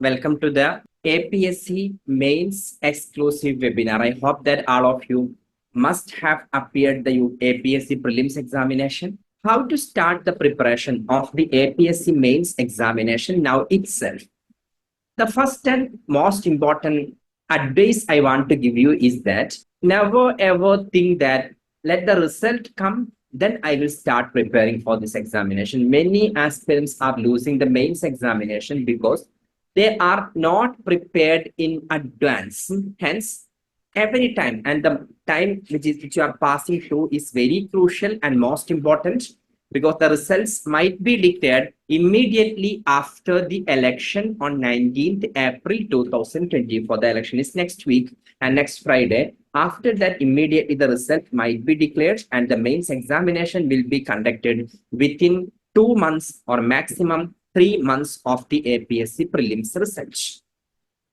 Welcome to the APSC Mains exclusive webinar. I hope that all of you must have appeared the APSC Prelims examination. How to start the preparation of the APSC Mains examination now itself. The first and most important advice I want to give you is that never ever think that let the result come, then I will start preparing for this examination. Many aspirants are losing the mains examination because they are not prepared in advance. Hence, every time and the time which you are passing through is very crucial and most important because the results might be declared immediately after the election on 19th April 2024. The election is next week and next Friday. After that, immediately the result might be declared and the mains examination will be conducted within 2 months or maximum 3 months of the APSC prelims result.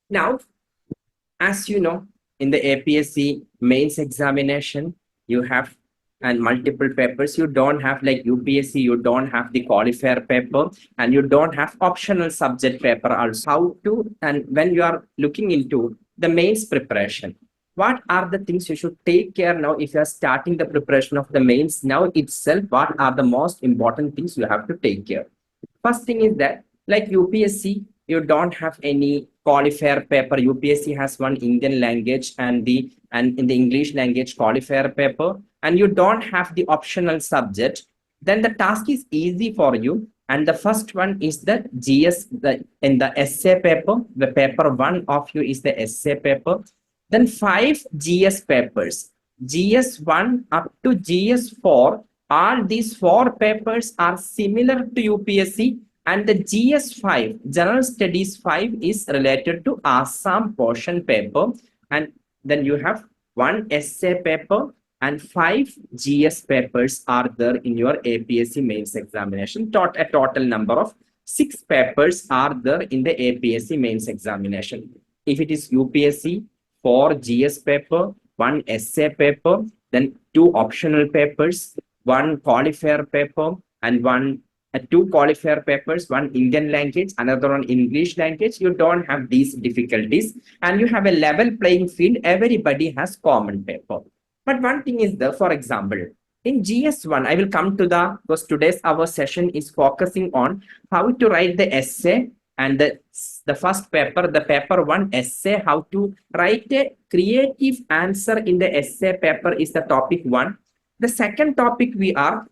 Now, as you know, in the APSC mains examination, you have and multiple papers. You don't have like UPSC, you don't have the qualifier paper and you don't have optional subject paper also. How to, and when you are looking into the mains preparation, what are the things you should take care now if you are starting the preparation of the mains now itself? What are the most important things you have to take care? First thing is that like UPSC, you don't have any qualifier paper. UPSC has one Indian language and in the English language qualifier paper, and you don't have the optional subject. Then the task is easy for you. And the first one is the GS, in the essay paper. The paper one of you is the essay paper. Then 5 GS papers, GS1 up to GS4. All these 4 papers are similar to UPSC, and the GS5, General Studies 5, is related to Assam portion paper. And then you have 1 essay paper and 5 GS papers are there in your APSC mains examination. A total number of 6 papers are there in the APSC mains examination. If it is UPSC, 4 GS paper, 1 essay paper, then 2 optional papers, 1 qualifier paper, and 2 qualifier papers, 1 Indian language, another one English language. You don't have these difficulties and you have a level playing field. Everybody has common paper. But one thing is there, for example, in GS1, I will come to because today's our session is focusing on how to write the essay and the first paper, the paper 1 essay, how to write a creative answer in the essay paper is the topic 1. The second topic we are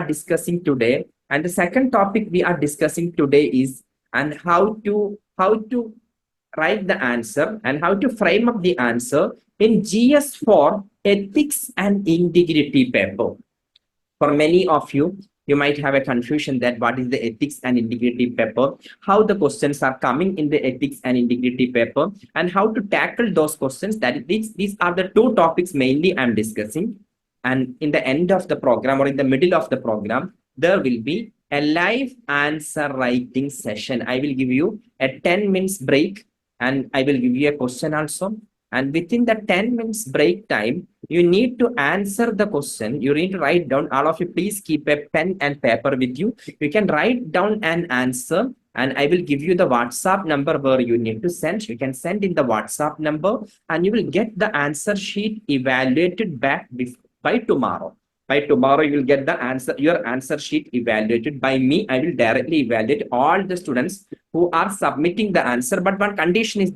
discussing today, and the second topic we are discussing today is and how to write the answer and how to frame up the answer in GS4 ethics and integrity paper. For many of you, you might have a confusion that what is the ethics and integrity paper, how the questions are coming in the ethics and integrity paper, and how to tackle those questions. These are the 2 topics mainly I'm discussing. And in the end of the program or in the middle of the program, there will be a live answer writing session. I will give you a 10 minutes break and I will give you a question also. And within the 10 minutes break time, you need to answer the question. You need to write down. All of you, please keep a pen and paper with you. You can write down an answer and I will give you the WhatsApp number where you need to send. You can send in the WhatsApp number and you will get the answer sheet evaluated back by tomorrow. By tomorrow, you will get your answer sheet evaluated by me. I will directly evaluate all the students who are submitting the answer. But one condition is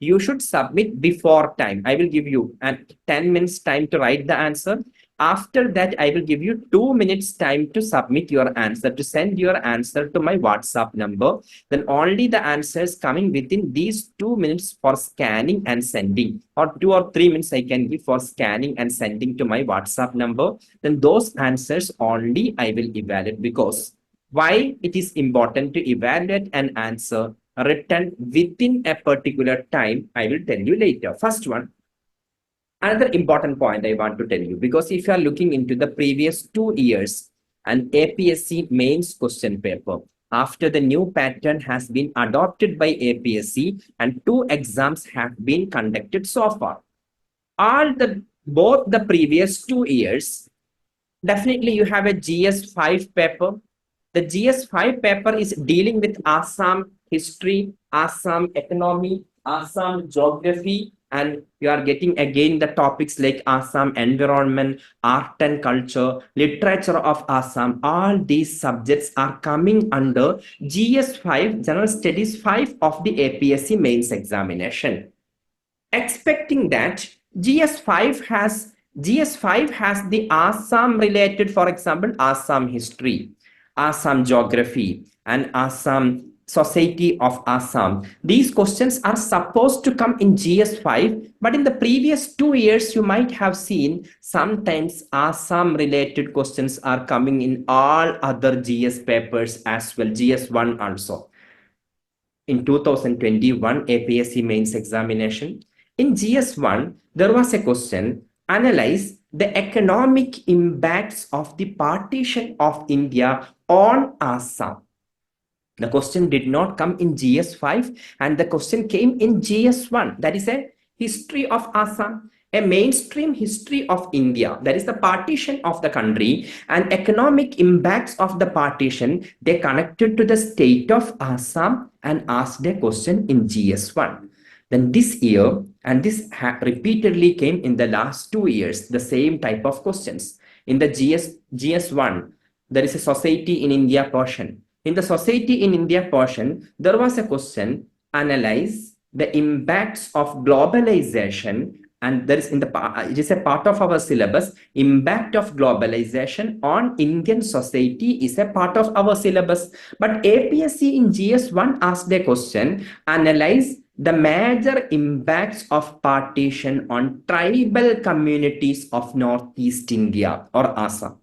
you should submit before time. I will give you 10 minutes time to write the answer. After that, I will give you 2 minutes time to submit your answer, to send your answer to my WhatsApp number. Then only the answers coming within these 2 minutes for scanning and sending, or 2 or 3 minutes I can give for scanning and sending to my WhatsApp number. Then those answers only I will evaluate. Because why it is important to evaluate an answer written within a particular time, I will tell you later. First one, another important point I want to tell you, because if you are looking into the previous 2 years and APSC mains question paper, after the new pattern has been adopted by APSC and 2 exams have been conducted so far. Both the previous 2 years, definitely you have a GS5 paper. The GS5 paper is dealing with Assam history, Assam economy, Assam geography, and you are getting again the topics like Assam environment, art and culture, literature of Assam. All these subjects are coming under GS5, General Studies 5 of the APSC mains examination. Expecting that GS5 has the Assam related, for example, Assam history, Assam geography, and Assam society of Assam. These questions are supposed to come in GS5, but in the previous 2 years, you might have seen sometimes Assam related questions are coming in all other GS papers as well, GS1 also. In 2021 APSC mains examination, in GS1, there was a question, analyze the economic impacts of the partition of India on Assam. The question did not come in GS5 and the question came in GS1. That is a history of Assam, a mainstream history of India. That is the partition of the country and economic impacts of the partition. They connected to the state of Assam and asked a question in GS1. Then this year, and this repeatedly came in the last 2 years, the same type of questions. In the GS1, there is a society in India portion. In the society in India portion, there was a question, analyze the impacts of globalization, and there is it is a part of our syllabus. Impact of globalization on Indian society is a part of our syllabus. But APSC in GS1 asked a question, analyze the major impacts of partition on tribal communities of Northeast India or Assam.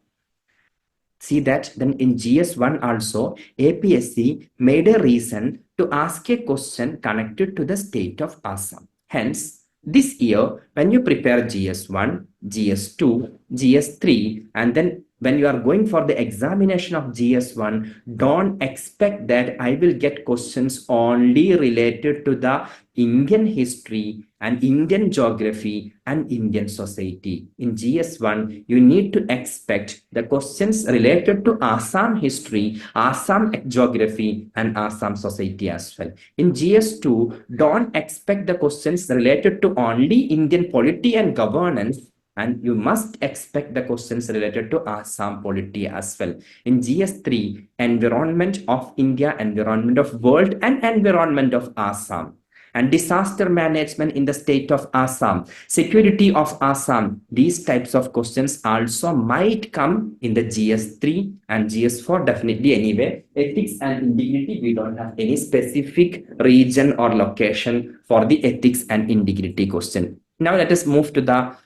See that then in GS1 also APSC made a reason to ask a question connected to the state of Assam. Hence, this year when you prepare GS1, GS2, GS3, and then when you are going for the examination of GS1, don't expect that I will get questions only related to the Indian history and Indian geography and Indian society. In GS1, you need to expect the questions related to Assam history, Assam geography, and Assam society as well. In GS2, don't expect the questions related to only Indian polity and governance, and you must expect the questions related to Assam polity as well. In GS3, environment of India, environment of world, and environment of Assam, and disaster management in the state of Assam, security of Assam. These types of questions also might come in the GS3 and GS4 definitely anyway. Ethics and integrity, we don't have any specific region or location for the ethics and integrity question. Now let us move to the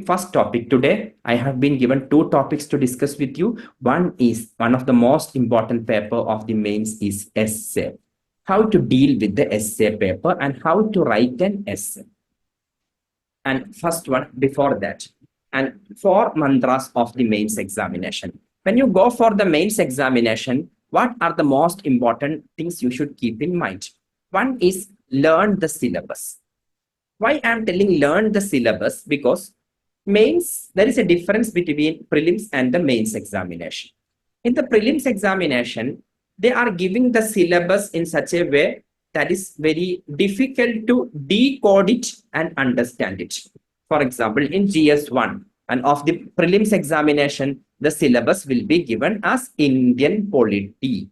first topic today. I have been given two topics to discuss with you. One of the most important paper of the mains is essay. How to deal with the essay paper and how to write an essay. And first one before that, and 4 mantras of the mains examination. When you go for the mains examination, what are the most important things you should keep in mind? One is learn the syllabus. Why I am telling learn the syllabus? Because mains, there is a difference between prelims and the mains examination. In the prelims examination, they are giving the syllabus in such a way that is very difficult to decode it and understand it. For example, in GS1 and of the prelims examination, the syllabus will be given as Indian polity.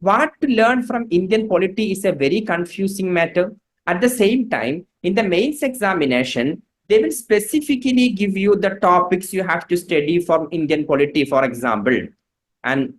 What to learn from Indian polity is a very confusing matter. At the same time, in the mains examination, they will specifically give you the topics you have to study from Indian polity, for example. And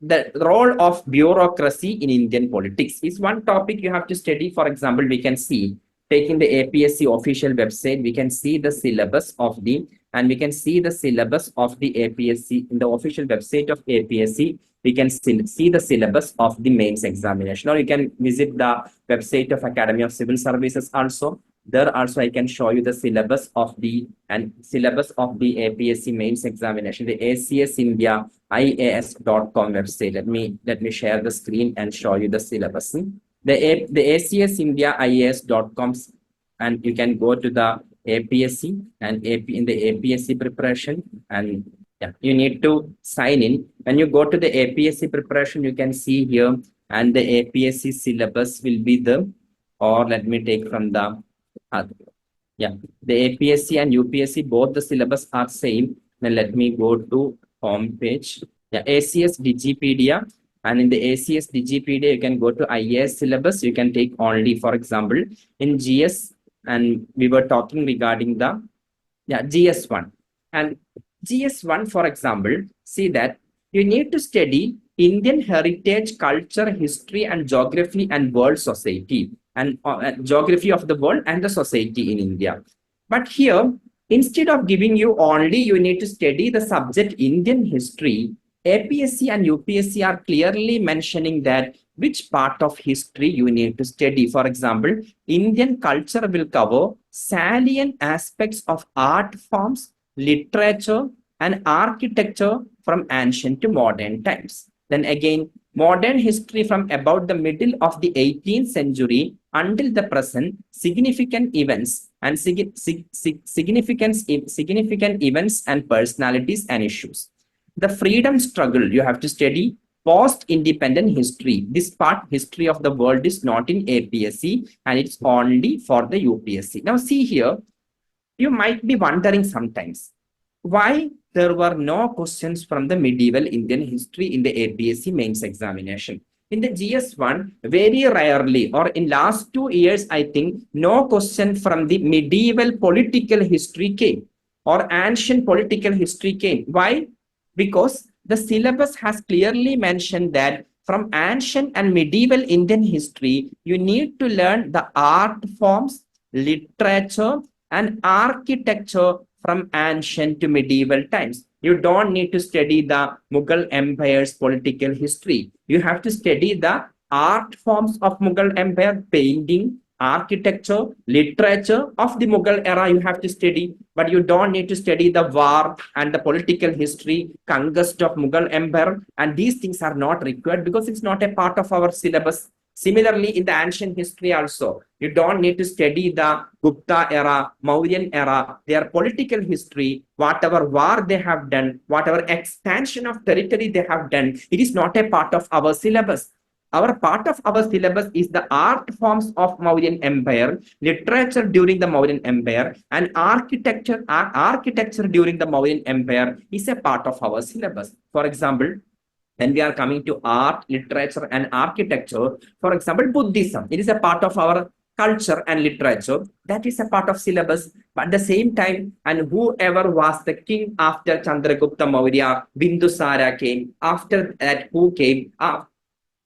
the role of bureaucracy in Indian politics is one topic you have to study. For example, we can see, taking the APSC official website, we can see the syllabus of the APSC in the official website of APSC. We can see the syllabus of the mains examination, or you can visit the website of Academy of Civil Services also. There also I can show you the syllabus of the APSC mains examination, the ACS India IAS.com website. Let me share the screen and show you the syllabus. The ACS India IAS.com, and you can go to the APSC and in the APSC preparation, and Yeah, you need to sign in. When you go to the APSC preparation, you can see here, and the APSC syllabus will be the, or let me take from the, uh, yeah, the APSC and UPSC, both the syllabus are same. Then let me go to home page. Yeah, ACS Digipedia. And in the ACS Digipedia, you can go to IAS syllabus. You can take only, for example, in GS, and we were talking regarding the, yeah, GS1. And GS1, for example, see that you need to study Indian heritage, culture, history, and geography and world society, and geography of the world and the society in India. But here, instead of giving you only, you need to study the subject Indian history. APSC and UPSC are clearly mentioning that which part of history you need to study. For example, Indian culture will cover salient aspects of art forms, literature, and architecture from ancient to modern times. Then again, modern history from about the middle of the 18th century until the present, significant events and significant events and personalities and issues. The freedom struggle, you have to study post-independent history. This part, history of the world, is not in APSC and it's only for the UPSC. Now see here, you might be wondering sometimes why there were no questions from the medieval Indian history in the APSC mains examination. In the GS1, very rarely, or in last 2 years, I think, no question from the medieval political history came, or ancient political history came. Why? Because the syllabus has clearly mentioned that from ancient and medieval Indian history, you need to learn the art forms, literature, and architecture from ancient to medieval times. You don't need to study the Mughal Empire's political history. You have to study the art forms of Mughal Empire, painting, architecture, literature of the Mughal era you have to study, but you don't need to study the war and the political history, conquest of Mughal Empire, and these things are not required because it's not a part of our syllabus. Similarly, in the ancient history also, you don't need to study the Gupta era, Mauryan era, their political history, whatever war they have done, whatever expansion of territory they have done, it is not a part of our syllabus. Our part of our syllabus is the art forms of Mauryan Empire, literature during the Mauryan Empire, and architecture. Architecture during the Mauryan Empire is a part of our syllabus. For example, when we are coming to art, literature, and architecture, for example, Buddhism, it is a part of our culture and literature. That is a part of syllabus. But at the same time, and whoever was the king after Chandragupta Maurya, Bindusara came. After that, who came?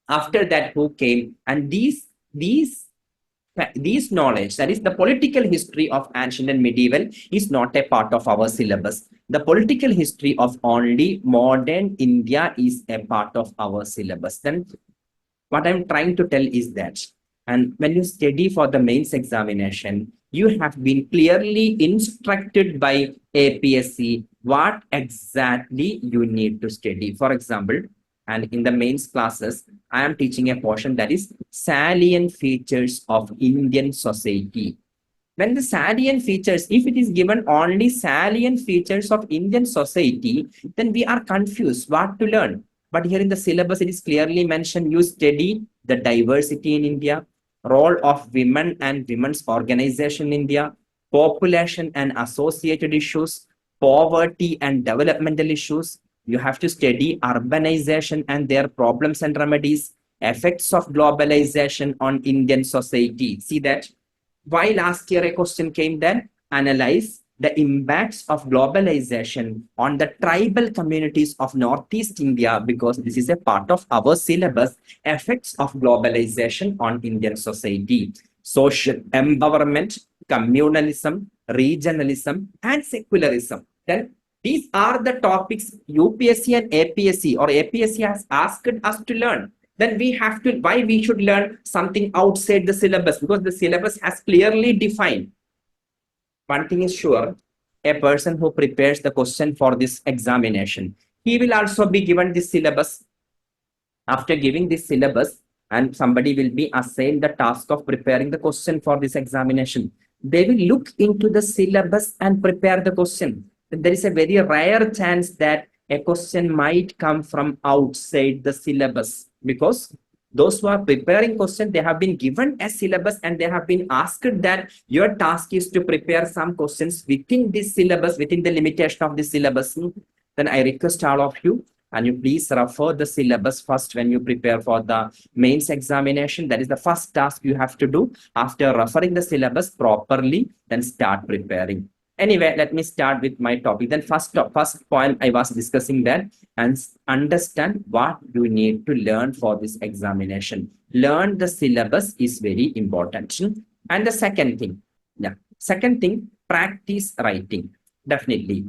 After that, who came? And these knowledge, that is the political history of ancient and medieval, is not a part of our syllabus. The political history of only modern India is a part of our syllabus. Then what I'm trying to tell is that, and when you study for the mains examination, you have been clearly instructed by APSC what exactly you need to study. For example, and in the mains classes, I am teaching a portion that is salient features of Indian society. When the salient features, if it is given only salient features of Indian society, then we are confused what to learn. But here in the syllabus, it is clearly mentioned you study the diversity in India, role of women and women's organization in India, population and associated issues, poverty and developmental issues. You have to study urbanization and their problems and remedies, effects of globalization on Indian society. See that? Why last year a question came then? Analyze the impacts of globalization on the tribal communities of Northeast India, because this is a part of our syllabus, effects of globalization on Indian society, social empowerment, communalism, regionalism, and secularism. Then these are the topics UPSC and APSC, or APSC has asked us to learn. Then we have to, why we should learn something outside the syllabus? Because the syllabus has clearly defined. One thing is sure, a person who prepares the question for this examination, he will also be given this syllabus. After giving this syllabus, and somebody will be assigned the task of preparing the question for this examination, they will look into the syllabus and prepare the question. there is a very rare chance that a question might come from outside the syllabus, because those who are preparing question, they have been given a syllabus and they have been asked that your task is to prepare some questions within this syllabus, within the limitation of the syllabus. Then I request all of you, and you please refer the syllabus first when you prepare for the mains examination. That is the first task you have to do. After referring the syllabus properly, then start preparing. Anyway, let me start with my topic. Then first point I was discussing that, and understand what you need to learn for this examination. Learn the syllabus is very important. And the second thing, practice writing. Definitely.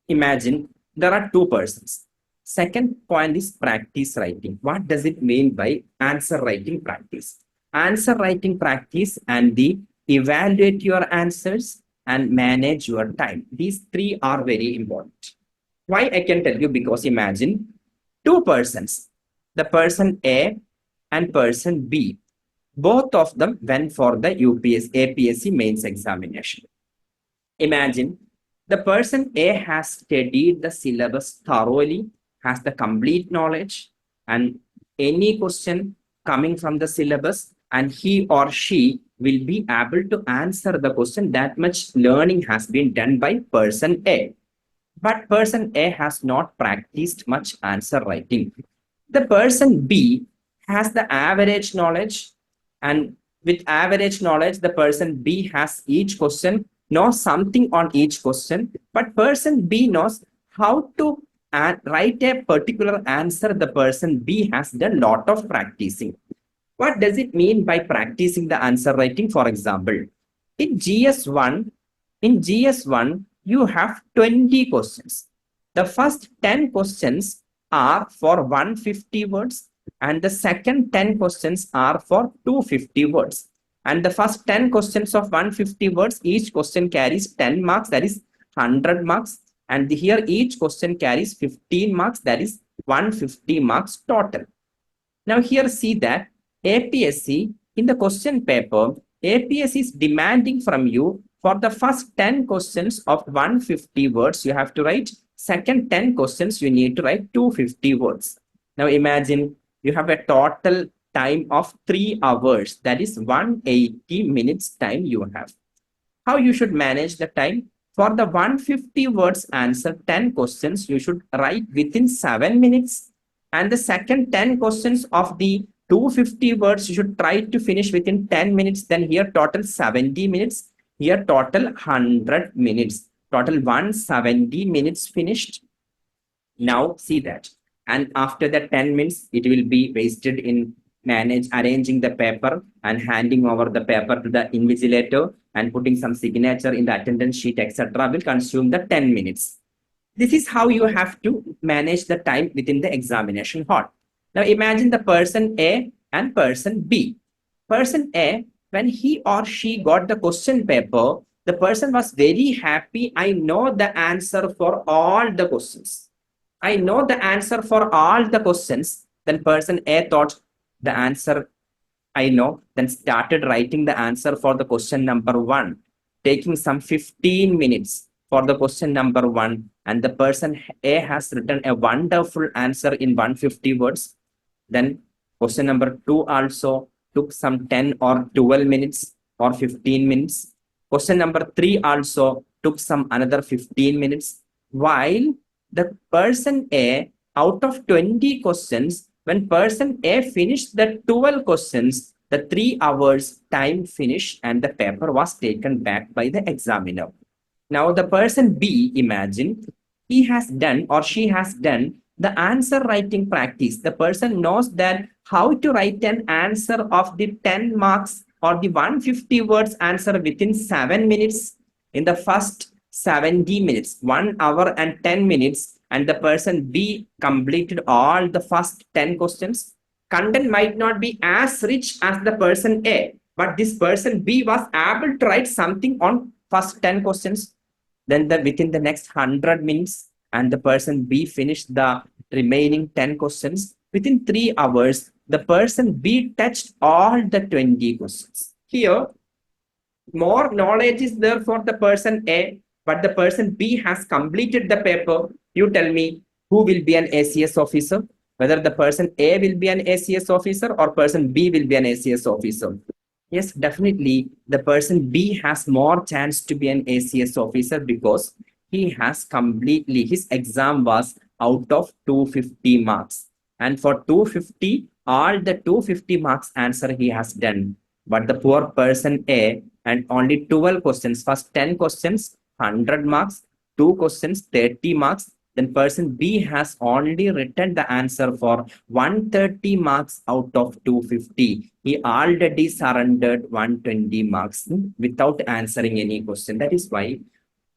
Imagine there are two persons. Second point is practice writing. What does it mean by answer writing practice? Answer writing practice and the evaluate your answers and manage your time. These three are very important. Why I can tell you? Because imagine two persons, the person A and person B. Both of them went for the APSC mains examination. Imagine the person A has studied the syllabus thoroughly, has the complete knowledge, and any question coming from the syllabus, and he or she will be able to answer the question. That much learning has been done by person A. But person A has not practiced much answer writing. The person B has the average knowledge, and with average knowledge, the person B has each question, knows something on each question, but person B knows how to write a particular answer. The person B has done a lot of practicing. What does it mean by practicing the answer writing? For example, in GS1, you have 20 questions. The first 10 questions are for 150 words, and the second 10 questions are for 250 words. And the first 10 questions of 150 words, each question carries 10 marks, that is 100 marks. And here each question carries 15 marks, that is 150 marks total. Now here see that APSC, in the question paper, APSC is demanding from you for the first 10 questions of 150 words, you have to write. Second 10 questions, you need to write 250 words. Now imagine you have a total time of 3 hours, that is 180 minutes time you have. How you should manage the time? For the 150 words answer 10 questions, you should write within 7 minutes. And the second 10 questions of the 250 words, you should try to finish within 10 minutes. Then here total 70 minutes, here total 100 minutes, total 170 minutes finished. Now see that. And after the 10 minutes, it will be wasted in arranging the paper and handing over the paper to the invigilator and putting some signature in the attendance sheet, etc. will consume the 10 minutes. This is how you have to manage the time within the examination hall. Now imagine the person A and person B. Person A, when he or she got the question paper, the person was very happy. I know the answer for all the questions. I know the answer for all the questions. Then person A thought, the answer I know, then started writing the answer for the question number 1, taking some 15 minutes for the question number 1. And the person A has written a wonderful answer in 150 words. Then question number 2 also took some 10 or 12 minutes or 15 minutes. Question number 3 also took some another 15 minutes. While the person A, out of 20 questions, when person A finished the 12 questions, the 3 hours time finished and the paper was taken back by the examiner. Now the person B, imagine, he has done or she has done the answer writing practice. The person knows that how to write an answer of the 10 marks or the 150 words answer within 7 minutes in the first 70 minutes, 1 hour and 10 minutes. And the person B completed all the first 10 questions. Content might not be as rich as the person A, but this person B was able to write something on first 10 questions. Then within the next 100 minutes, and the person B finished the remaining 10 questions. Within 3 hours, the person B touched all the 20 questions. Here, more knowledge is there for the person A, but the person B has completed the paper. You tell me who will be an ACS officer, whether the person A will be an ACS officer or person B will be an ACS officer. Yes, definitely the person B has more chance to be an ACS officer because he has completely, his exam was out of 250 marks. And for 250, all the 250 marks answer he has done. But the poor person A, and only 12 questions, first 10 questions, 100 marks, 2 questions, 30 marks. Then person B has only written the answer for 130 marks out of 250. He already surrendered 120 marks without answering any question. That is why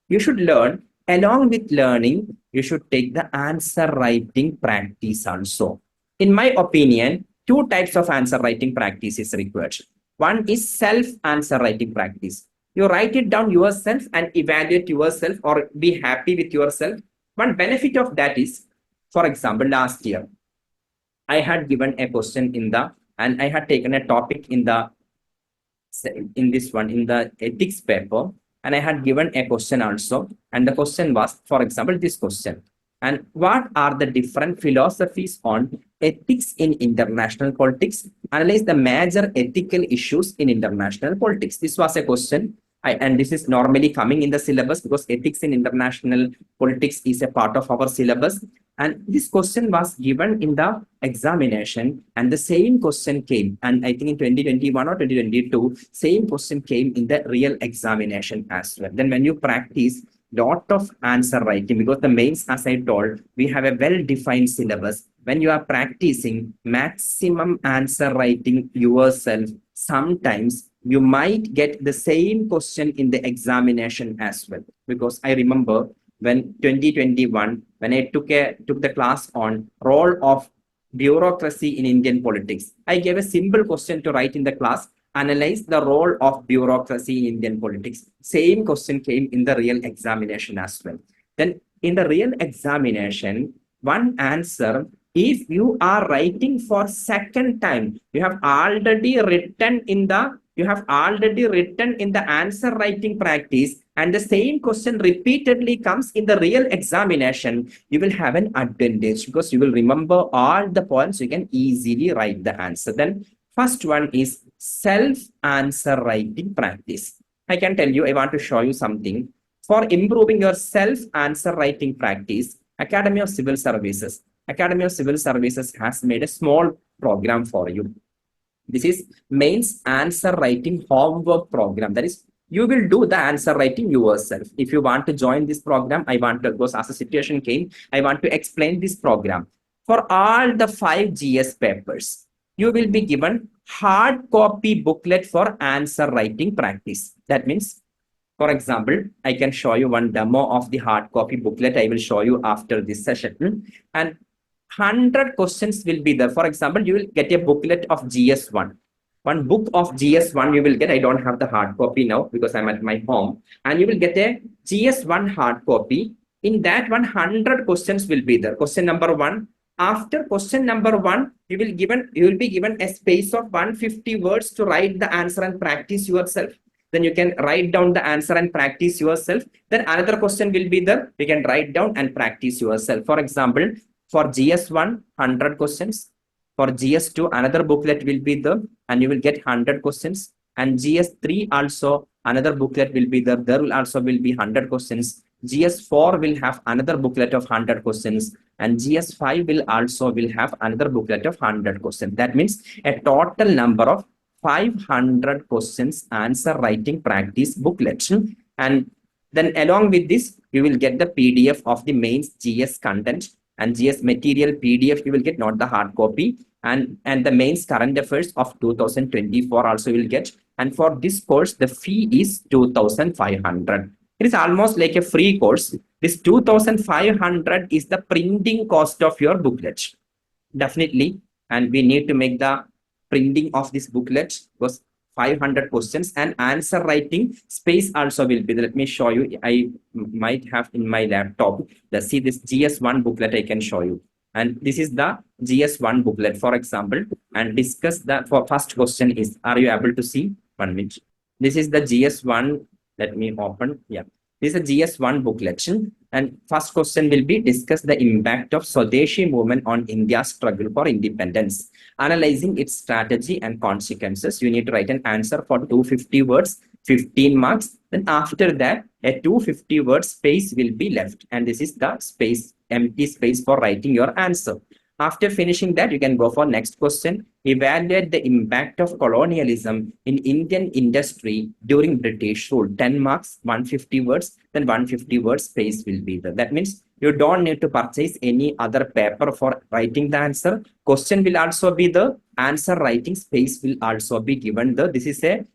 you should learn. Along with learning, you should take the answer writing practice also. In my opinion, two types of answer writing practice is required. One is self answer writing practice. You write it down yourself and evaluate yourself or be happy with yourself. One benefit of that is, for example, last year, I had given a question and I had taken a topic in the ethics paper, and I had given a question also, and the question was, for example, this question: and what are the different philosophies on ethics in international politics? Analyze the major ethical issues in international politics. This was a question. And this is normally coming in the syllabus because ethics in international politics is a part of our syllabus. And this question was given in the examination, and the same question came. And I think in 2021 or 2022, same question came in the real examination as well. Then when you practice lot of answer writing, because the mains, as I told, we have a well-defined syllabus. When you are practicing maximum answer writing yourself, sometimes you might get the same question in the examination as well. Because I remember when 2021, when I took the class on role of bureaucracy in Indian politics, I gave a simple question to write in the class: analyze the role of bureaucracy in Indian politics. Same question came in the real examination as well. Then in the real examination, one answer, if you are writing for second time, you have already written in the answer writing practice, and the same question repeatedly comes in the real examination, you will have an advantage because you will remember all the points. You can easily write the answer. Then first one is self-answer writing practice. I can tell you, I want to show you something. For improving your self-answer writing practice, Academy of Civil Services has made a small program for you. This is mains answer writing homework program. That is, you will do the answer writing yourself. If you want to join this program, because as a situation came, I want to explain this program. For all the 5 GS papers, you will be given hard copy booklet for answer writing practice. That means, for example, I can show you one demo of the hard copy booklet. I will show you after this session. And 100 questions will be there. For example, you will get a booklet of GS1. One book of GS1 you will get. I don't have the hard copy now because I'm at my home. And you will get a GS1 hard copy. In that 100 questions will be there. Question number 1. After question number 1, you will be given a space of 150 words to write the answer and practice yourself. Then you can write down the answer and practice yourself. Then another question will be there. You can write down and practice yourself. For example, for GS1, 100 questions. For GS2, another booklet will be there and you will get 100 questions. And GS3 also, another booklet will be there. There will also be 100 questions. GS4 will have another booklet of 100 questions. And GS5 will have another booklet of 100 questions. That means a total number of 500 questions answer writing practice booklet. And then along with this, you will get the PDF of the mains GS content and GS material PDF. You will get, not the hard copy, and the mains current affairs of 2024 also will get. And for this course, the fee is 2,500. It is almost like a free course. This 2,500 is the printing cost of your booklet. Definitely. And we need to make the printing of this booklet because 500 questions and answer writing space also will be there. Let me show you. I might have in my laptop. Let's see this GS1 booklet I can show you. And this is the GS1 booklet, for example, and discuss the first question is, are you able to see? 1 minute. This is the GS1. Let me open. Yeah. This is a GS1 booklet. And first question will be discuss the impact of Swadeshi movement on India's struggle for independence. Analyzing its strategy and consequences. You need to write an answer for 250 words, 15 marks. Then after that, a 250 word space will be left. And this is the space, empty space for writing your answer. After finishing that, you can go for next question. Evaluate the impact of colonialism in Indian industry during British rule. 10 marks, 150 words, then 150 words space will be there. That means you don't need to purchase any other paper for writing the answer. Question will also be the answer writing space will also be given. This is a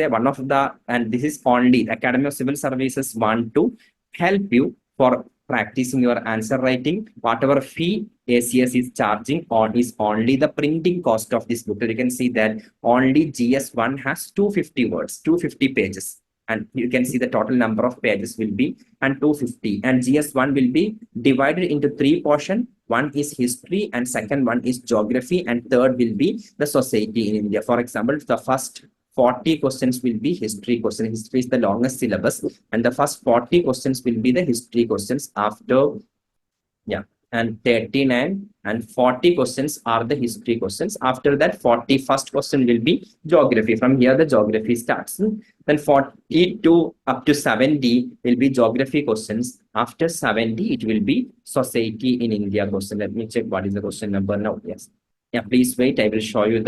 one of the, and this is only Academy of Civil Services want to help you for practicing your answer writing. Whatever fee ACS is charging on is only the printing cost of this book. You can see that only GS1 has 250 words, 250 pages. And you can see the total number of pages will be and 250. And GS1 will be divided into 3 portions. One is history and second one is geography and third will be the society in India. For example, the first 40 questions will be history questions. History is the longest syllabus and the first 40 questions will be the history questions. After, and 39 and 40 questions are the history questions. After that, 41st question will be geography. From here, the geography starts. Then 42 up to 70 will be geography questions. After 70, it will be society in India question. Let me check what is the question number now. Yes. Yeah, please wait. I will show you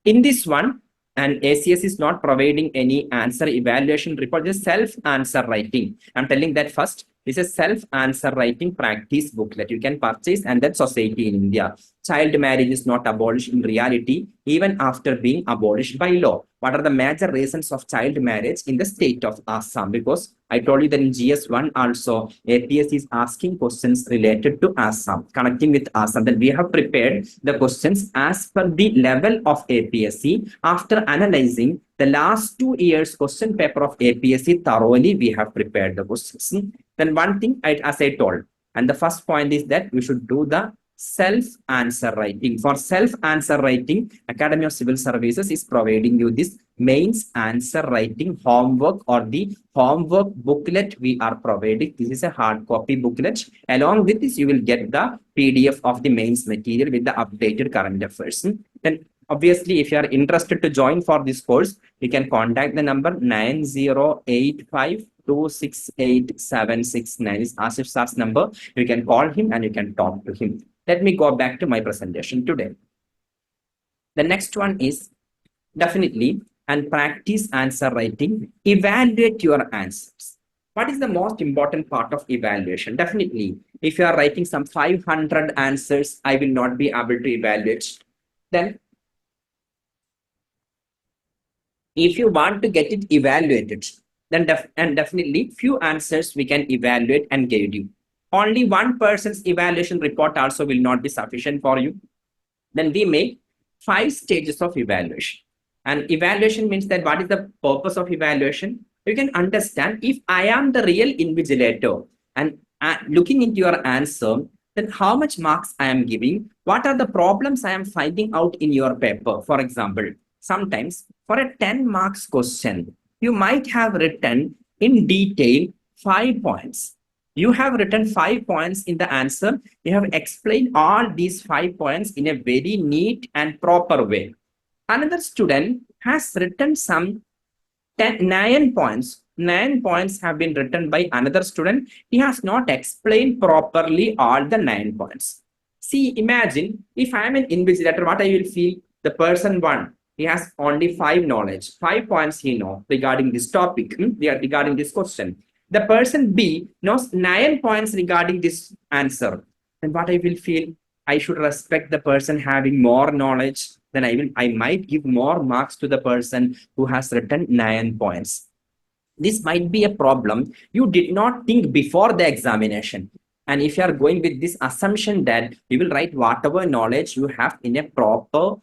in this one. And ACS is not providing any answer evaluation report, just self-answer writing. I'm telling that first. This is self-answer writing practice booklet. You can purchase and then society in India. Child marriage is not abolished in reality, even after being abolished by law. What are the major reasons of child marriage in the state of Assam? Because I told you that in GS1 also, APS is asking questions related to Assam, connecting with Assam. Then we have prepared the questions as per the level of APSC. After analyzing the last 2 years question paper of APSC thoroughly, we have prepared the questions. Then one thing, as I told, and the first point is that we should do the self-answer writing. For self-answer writing, Academy of Civil Services is providing you this mains answer writing homework or the homework booklet we are providing. This is a hard copy booklet. Along with this, you will get the PDF of the mains material with the updated current affairs. Then obviously, if you are interested to join for this course, you can contact the number 9085 268-769 is Asif Sir's number. You can call him and you can talk to him. Let me go back to my presentation today. The next one is definitely and practice answer writing. Evaluate your answers. What is the most important part of evaluation? Definitely, if you are writing some 500 answers, I will not be able to evaluate. Then, if you want to get it evaluated, then definitely few answers we can evaluate and give you. Only one person's evaluation report also will not be sufficient for you. Then we make 5 stages of evaluation. And evaluation means that what is the purpose of evaluation? You can understand if I am the real invigilator and looking into your answer, then how much marks I am giving, what are the problems I am finding out in your paper. For example, sometimes for a 10 marks question, you might have written in detail 5 points. You have written 5 points in the answer. You have explained all these 5 points in a very neat and proper way. Another student has written some 9 points. 9 points have been written by another student. He has not explained properly all the 9 points. See, imagine if I am an invigilator, what I will feel? The person 1, he has only 5 knowledge, 5 points he knows regarding this topic, regarding this question. The person B knows 9 points regarding this answer. And what I will feel? I should respect the person having more knowledge. Then I might give more marks to the person who has written 9 points. This might be a problem. You did not think before the examination. And if you are going with this assumption that you will write whatever knowledge you have in a proper,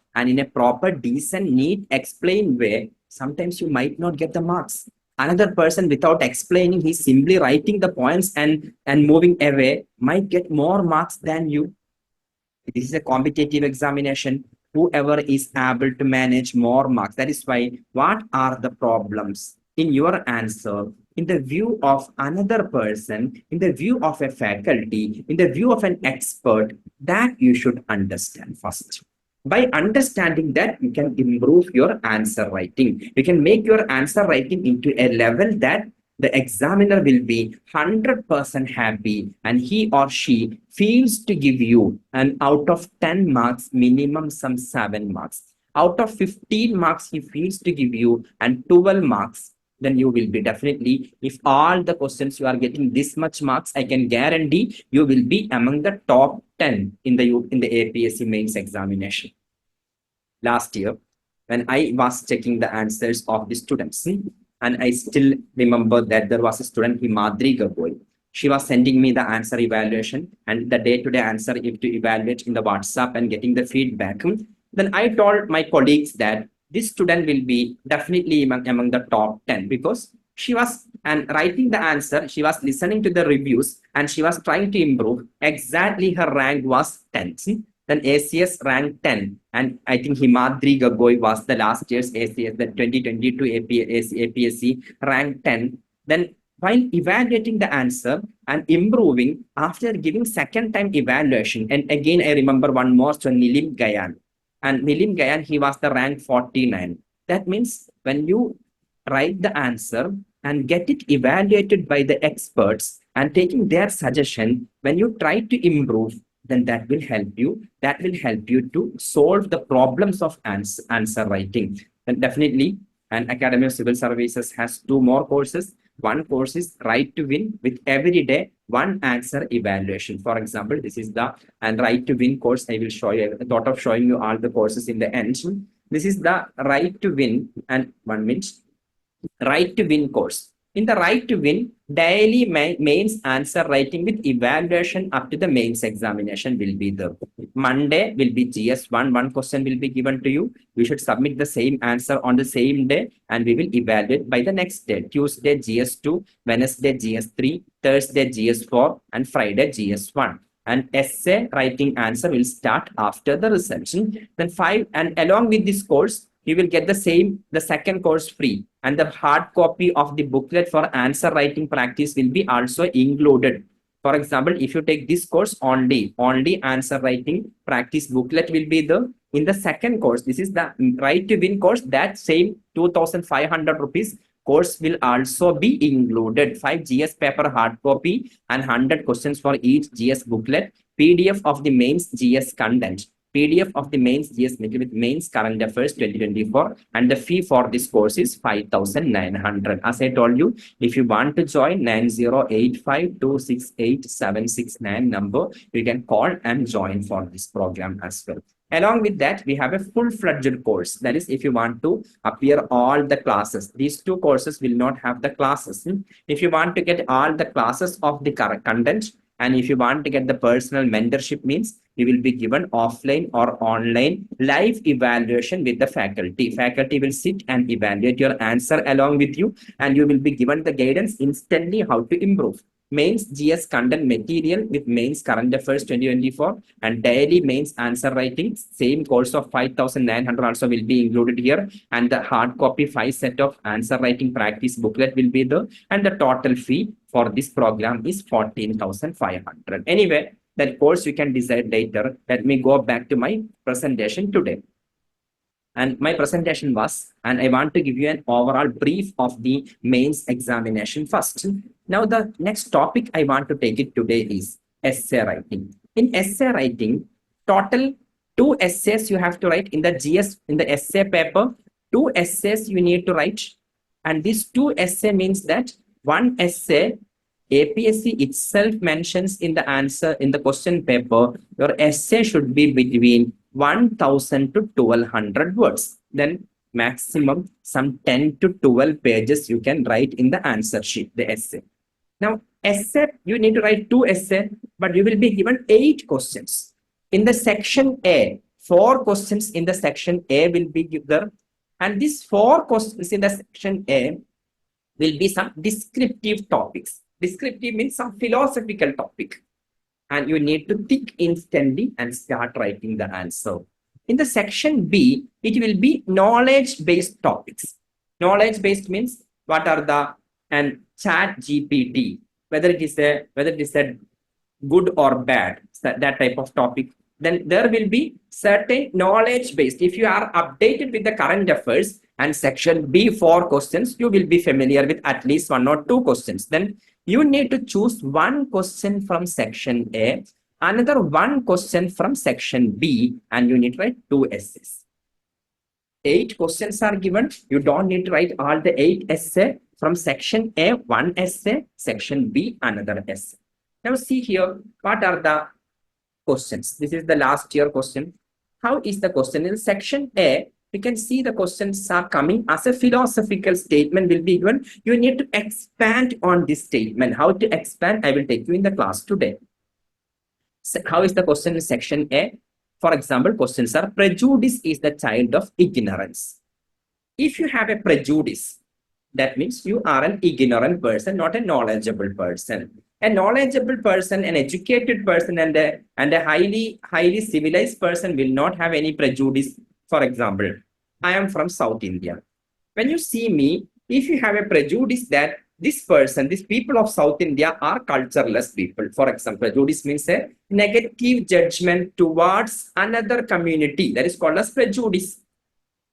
decent, neat, explained way, sometimes you might not get the marks. Another person, without explaining, he's simply writing the points and moving away, might get more marks than you. This is a competitive examination. Whoever is able to manage more marks. That is why, what are the problems in your answer? in the view of another person, in the view of a faculty, in the view of an expert, that you should understand first. By understanding that, you can improve your answer writing. You can make your answer writing into a level that the examiner will be 100% happy and he or she feels to give you an out of 10 marks, minimum some 7 marks. Out of 15 marks, he feels to give you and 12 marks, then you will be definitely, if all the questions you are getting this much marks, I can guarantee you will be among the top 10 in the APSC mains examination. Last year, when I was checking the answers of the students, and I still remember that there was a student, Himadri Gagoi. She was sending me the answer evaluation and the day-to-day answer if to evaluate in the WhatsApp and getting the feedback. Then I told my colleagues that this student will be definitely among the top 10 because she was and writing the answer, she was listening to the reviews and she was trying to improve. Exactly her rank was 10. Then ACS ranked 10. And I think Himadri Gagoi was the last year's ACS, the 2022 APSC ranked 10. Then while evaluating the answer and improving after giving second time evaluation, and again I remember one more, so Nilim Gayan. And Nilim Gayan, he was the rank 49. That means when you write the answer and get it evaluated by the experts and taking their suggestion, when you try to improve, then that will help you. That will help you to solve the problems of answer writing. And definitely, an Academy of Civil Services has 2 more courses. One course is Right to Win with every day one answer evaluation. For example, this is the Right to Win course. I will show you. I thought of showing you all the courses in the end. This is the Right to Win and 1 minute. Right to Win course. In the Right to Win, daily mains answer writing with evaluation up to the mains examination will be there. Monday will be GS1, one question will be given to you. We should submit the same answer on the same day and we will evaluate by the next day. Tuesday GS2, Wednesday GS3, Thursday GS4 and Friday GS1. And essay writing answer will start after the result. Then 5, and along with this course, you will get the second course free, and the hard copy of the booklet for answer writing practice will be also included. For example, if you take this course only answer writing practice booklet will be the in the second course. This is the Right to Win course. That same 2,500 rupees course will also be included. 5 GS paper hard copy and 100 questions for each GS booklet, PDF of the mains GS content, PDF of the mains GS with mains current affairs 2024, and the fee for this course is 5,900. As I told you, if you want to join 9085268769 number, you can call and join for this program as well. Along with that, we have a full-fledged course. That is, if you want to appear all the classes, these 2 courses will not have the classes. If you want to get all the classes of the content, and if you want to get the personal mentorship, means you will be given offline or online live evaluation with the faculty. Faculty will sit and evaluate your answer along with you, and you will be given the guidance instantly how to improve. Mains GS content material with mains current affairs 2024 and daily mains answer writing, same course of 5,900 also will be included here, and the hard copy 5 set of answer writing practice booklet will be there, and the total fee for this program is 14,500. Anyway, that course you can decide later. Let me go back to my presentation today. And my presentation was, and I want to give you an overall brief of the mains examination first. Now, the next topic I want to take it today is essay writing. In essay writing, total 2 essays you have to write in the GS, in the essay paper. 2 essays you need to write. And these 2 essay means that 1 essay, APSC itself mentions in the answer in the question paper, your essay should be between 1,000 to 1,200 words. Then maximum some 10 to 12 pages you can write in the answer sheet, the essay. Now, essay, you need to write 2 essays, but you will be given 8 questions. In the section A, 4 questions in the section A will be given. And these 4 questions in the section A will be some descriptive topics. Descriptive means some philosophical topic. And you need to think instantly and start writing the answer. In the section B, it will be knowledge-based topics. Knowledge-based means what are the and chat GPT, whether it is a good or bad, that type of topic, then there will be certain knowledge based. If you are updated with the current affairs and section B 4 questions, you will be familiar with at least one or two questions. Then you need to choose one question from section A, another one question from section B, and you need to write two essays. 8 questions are given. You don't need to write all the 8 essay. From section A, one essay, section B, another essay. Now see here, what are the questions? This is the last year question. How is the question? In section A, you can see the questions are coming as a philosophical statement will be given. You need to expand on this statement. How to expand? I will take you in the class today. So how is the question in section A? For example, questions are: prejudice is the child of ignorance. If you have a prejudice, that means you are an ignorant person, not a knowledgeable person. A knowledgeable person, an educated person, and a highly civilized person will not have any prejudice. For example, I am from South India. When you see me, if you have a prejudice that this person, these people of South India are cultureless people. For example, prejudice means a negative judgment towards another community. That is called as prejudice.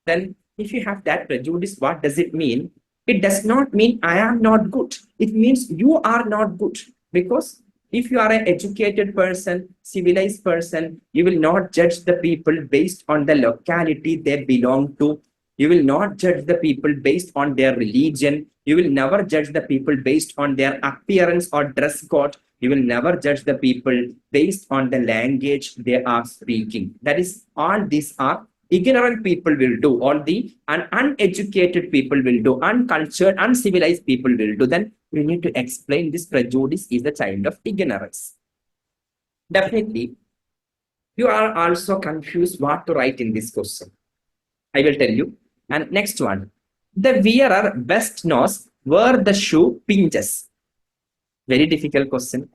Then if you have that prejudice, what does it mean? It does not mean I am not good. It means you are not good. Because if you are an educated person, civilized person, you will not judge the people based on the locality they belong to. You will not judge the people based on their religion. You will never judge the people based on their appearance or dress code. You will never judge the people based on the language they are speaking. That is, all these are ignorant people will do, all the uneducated people will do, uncultured, uncivilized people will do. Then we need to explain this prejudice is the child of ignorance. Definitely, you are also confused what to write in this question. I will tell you. And next one, the wearer best knows where the shoe pinches. Very difficult question.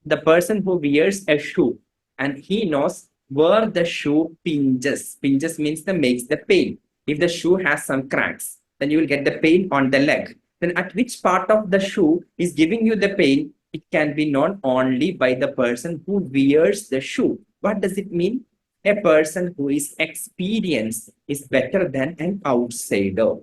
The person who wears a shoe and he knows where the shoe pinches. Pinches means the makes the pain. If the shoe has some cracks, then you will get the pain on the leg. Then at which part of the shoe is giving you the pain, it can be known only by the person who wears the shoe. What does it mean? A person who is experienced is better than an outsider.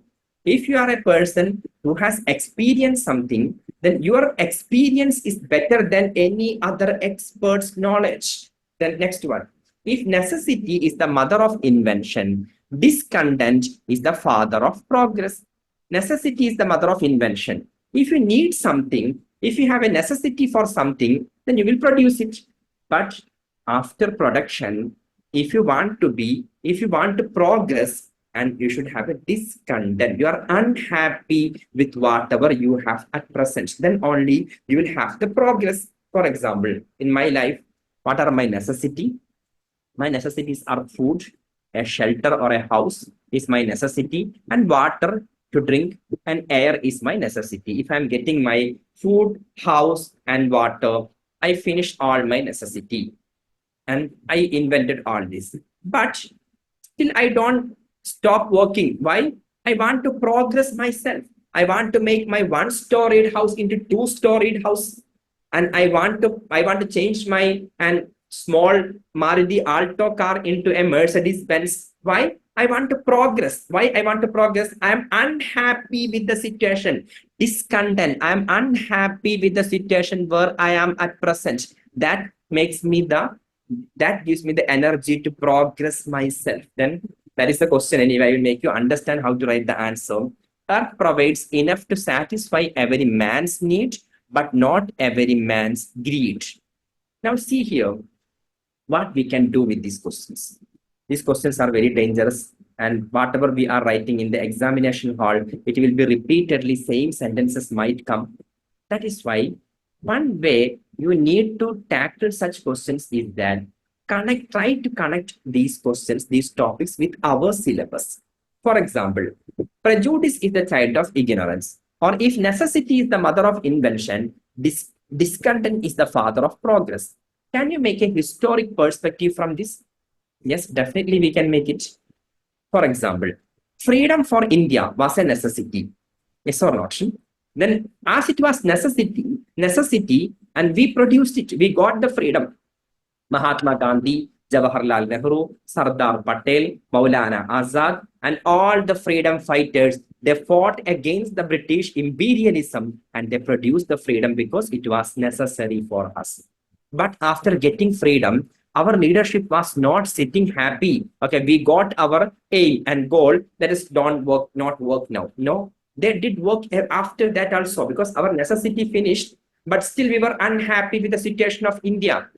If you are a person who has experienced something, then your experience is better than any other expert's knowledge. Then next one. If necessity is the mother of invention, discontent is the father of progress. Necessity is the mother of invention. If you need something, if you have a necessity for something, then you will produce it. But after production, if you want to progress, and you should have a discontent, you are unhappy with whatever you have at present, then only you will have the progress. For example, in my life, what are my necessities? My necessities are food, a shelter or a house is my necessity, and water to drink and air is my necessity. If I'm getting my food, house, and water, I finished all my necessity and I invented all this. But still, I don't stop working. Why? I want to progress myself. I want to make my one-storied house into two-storied house, and I want to change my and small Maruti Alto car into a Mercedes Benz. Why? I want to progress. Why I want to progress? I am unhappy with the situation. Discontent. I am unhappy with the situation where I am at present. That gives me the energy to progress myself. Then that is the question anyway. I will make you understand how to write the answer. Earth provides enough to satisfy every man's need, but not every man's greed. Now see here what we can do with these questions. These questions are very dangerous, and whatever we are writing in the examination hall, it will be repeatedly same sentences might come. That is why one way you need to tackle such questions is that try to connect these questions, these topics with our syllabus. For example, prejudice is the child of ignorance, or if necessity is the mother of invention, discontent is the father of progress. Can you make a historic perspective from this? Yes, definitely we can make it. For example, freedom for India was a necessity. Yes or not? Then as it was necessity, and we produced it, we got the freedom. Mahatma Gandhi, Jawaharlal Nehru, Sardar Patel, Maulana Azad, and all the freedom fighters, they fought against the British imperialism and they produced the freedom because it was necessary for us. But after getting freedom, our leadership was not sitting happy. Okay, we got our aim and goal. That is don't work, not work now. No, they did work after that also because our necessity finished, but still we were unhappy with the situation of India.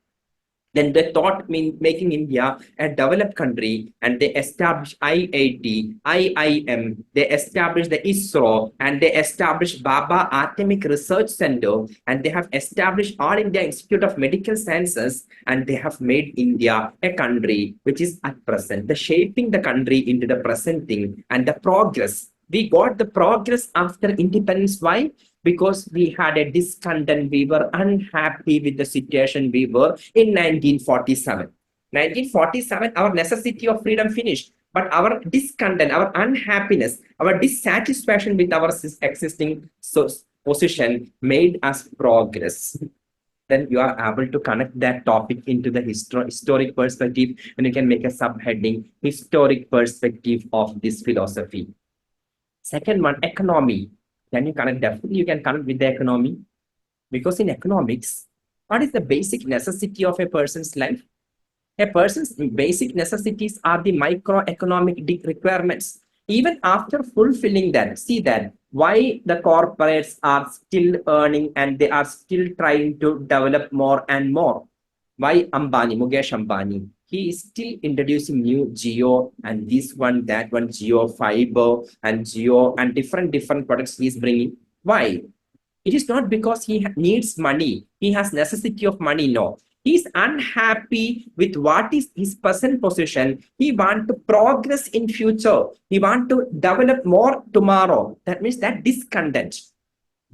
Then they thought making India a developed country, and they established IIT, IIM, they established the ISRO, and they established Baba Atomic Research Center, and they have established All India Institute of Medical Sciences, and they have made India a country which is at present, the shaping the country into the present thing and the progress. We got the progress after independence. Why? Because we had a discontent, we were unhappy with the situation we were in 1947. 1947, our necessity of freedom finished, but our discontent, our unhappiness, our dissatisfaction with our existing position made us progress. Then you are able to connect that topic into the historic perspective, and you can make a subheading, historic perspective of this philosophy. Second one, economy. Can you connect? Definitely you can connect with the economy, because in economics, what is the basic necessity of a person's life? A person's basic necessities are the microeconomic requirements. Even after fulfilling that, see that why the corporates are still earning and they are still trying to develop more and more. Why Mukesh Ambani, he is still introducing new Geo and this one, that one, Geo Fiber and Geo and different products he is bringing. Why? It is not because he needs money, he has necessity of money. No, he is unhappy with what is his present position. He want to progress in future. He want to develop more tomorrow. That means that discontent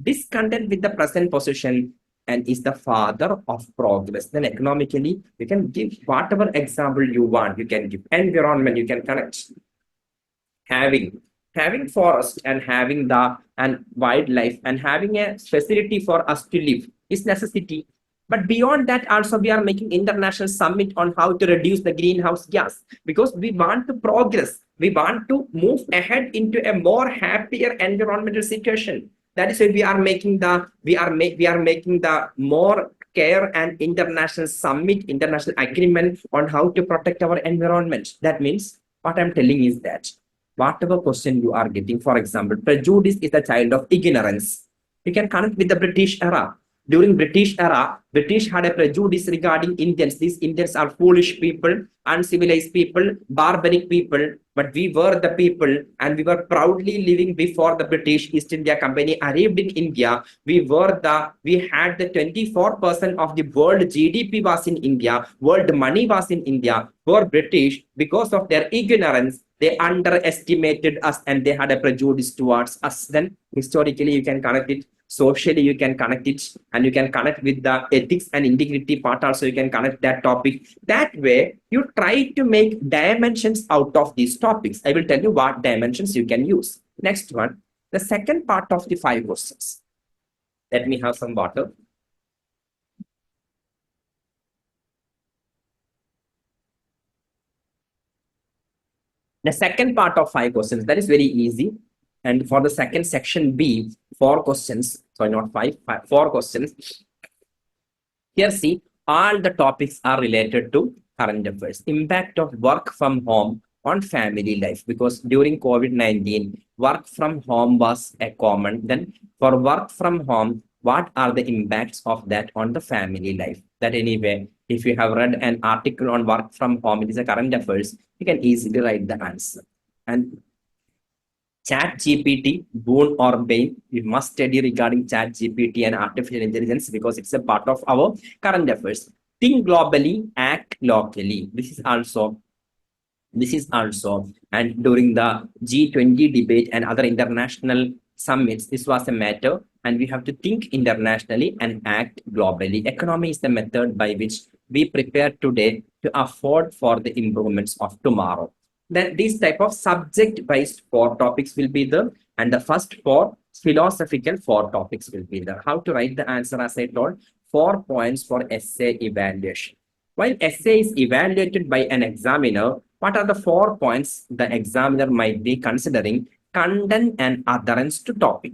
with the present position, and is the father of progress. Then economically, you can give whatever example you want. You can give environment, you can connect having forest and having the and wildlife and having a facility for us to live is necessity. But beyond that, also we are making international summit on how to reduce the greenhouse gas, because we want to progress. We want to move ahead into a more happier environmental situation. That is why we are making the more care and international summit, international agreement on how to protect our environment. That means what I'm telling is that whatever question you are getting, for example, prejudice is a child of ignorance. You can connect with the British era. During British era, British had a prejudice regarding Indians. These Indians are foolish people, uncivilized people, barbaric people, but we were the people and we were proudly living before the British East India Company arrived in India. We had the 24% of the world GDP was in India, world money was in India. For British, because of their ignorance, they underestimated us and they had a prejudice towards us. Then historically, you can connect it. Socially, you can connect it, and you can connect with the ethics and integrity part also. You can connect that topic. That way, you try to make dimensions out of these topics. I will tell you what dimensions you can use. Next one, the second part of the 5 questions. Let me have some water. The second part of 5 questions, that is very easy. And for the second section B, 4 questions, sorry, not 5, 4 questions. Here, see, all the topics are related to current affairs. Impact of work from home on family life, because during COVID-19, work from home was a common. Then for work from home, what are the impacts of that on the family life? That anyway, if you have read an article on work from home, it is a current affairs, you can easily write the answer. And Chat GPT, boon or bane, we must study regarding Chat GPT and artificial intelligence because it's a part of our current affairs. Think globally, act locally. This is also, and during the G20 debate and other international summits, this was a matter, and we have to think internationally and act globally. Economy is the method by which we prepare today to afford for the improvements of tomorrow. Then these type of subject based 4 topics will be there, and the first 4 philosophical, 4 topics will be there. How to write the answer, as I told, 4 points for essay evaluation. While essay is evaluated by an examiner, what are the 4 points the examiner might be considering? Content and adherence to topic.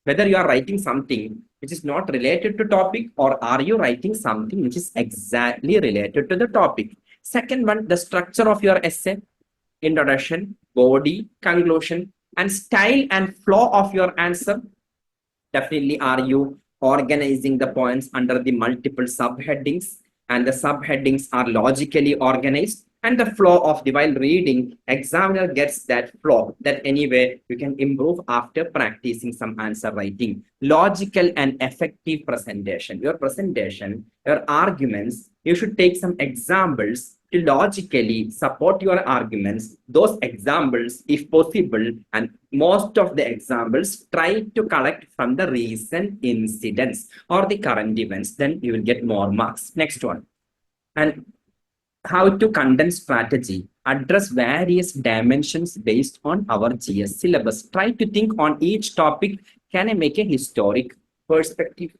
Whether you are writing something which is not related to topic, or are you writing something which is exactly related to the topic. Second one, the structure of your essay: introduction, body, conclusion, and style and flow of your answer. Definitely, are you organizing the points under the multiple subheadings, and the subheadings are logically organized, and the flow of the while reading, examiner gets that flow that anyway you can improve after practicing some answer writing. Logical and effective presentation. Your presentation, your arguments, you should take some examples to logically support your arguments. Those examples, if possible, and most of the examples, try to collect from the recent incidents or the current events, then you will get more marks. Next one. And how to condense strategy, address various dimensions based on our GS syllabus. Try to think on each topic. Can I make a historic perspective?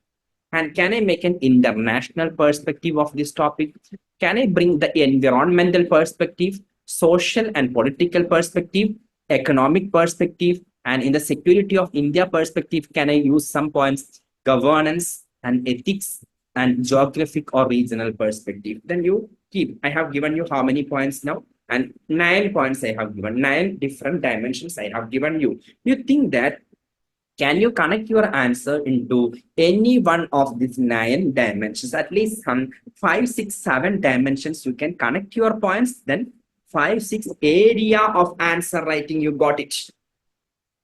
And can I make an international perspective of this topic? Can I bring the environmental perspective, social and political perspective, economic perspective, and in the security of India perspective, can I use some points, governance and ethics and geographic or regional perspective? Then you keep. I have given you how many points now? And 9 points I have given, 9 different dimensions I have given you. You think that can you connect your answer into any one of these 9 dimensions? At least some 5, 6, 7 dimensions you can connect your points. Then 5, 6 area of answer writing, you got it.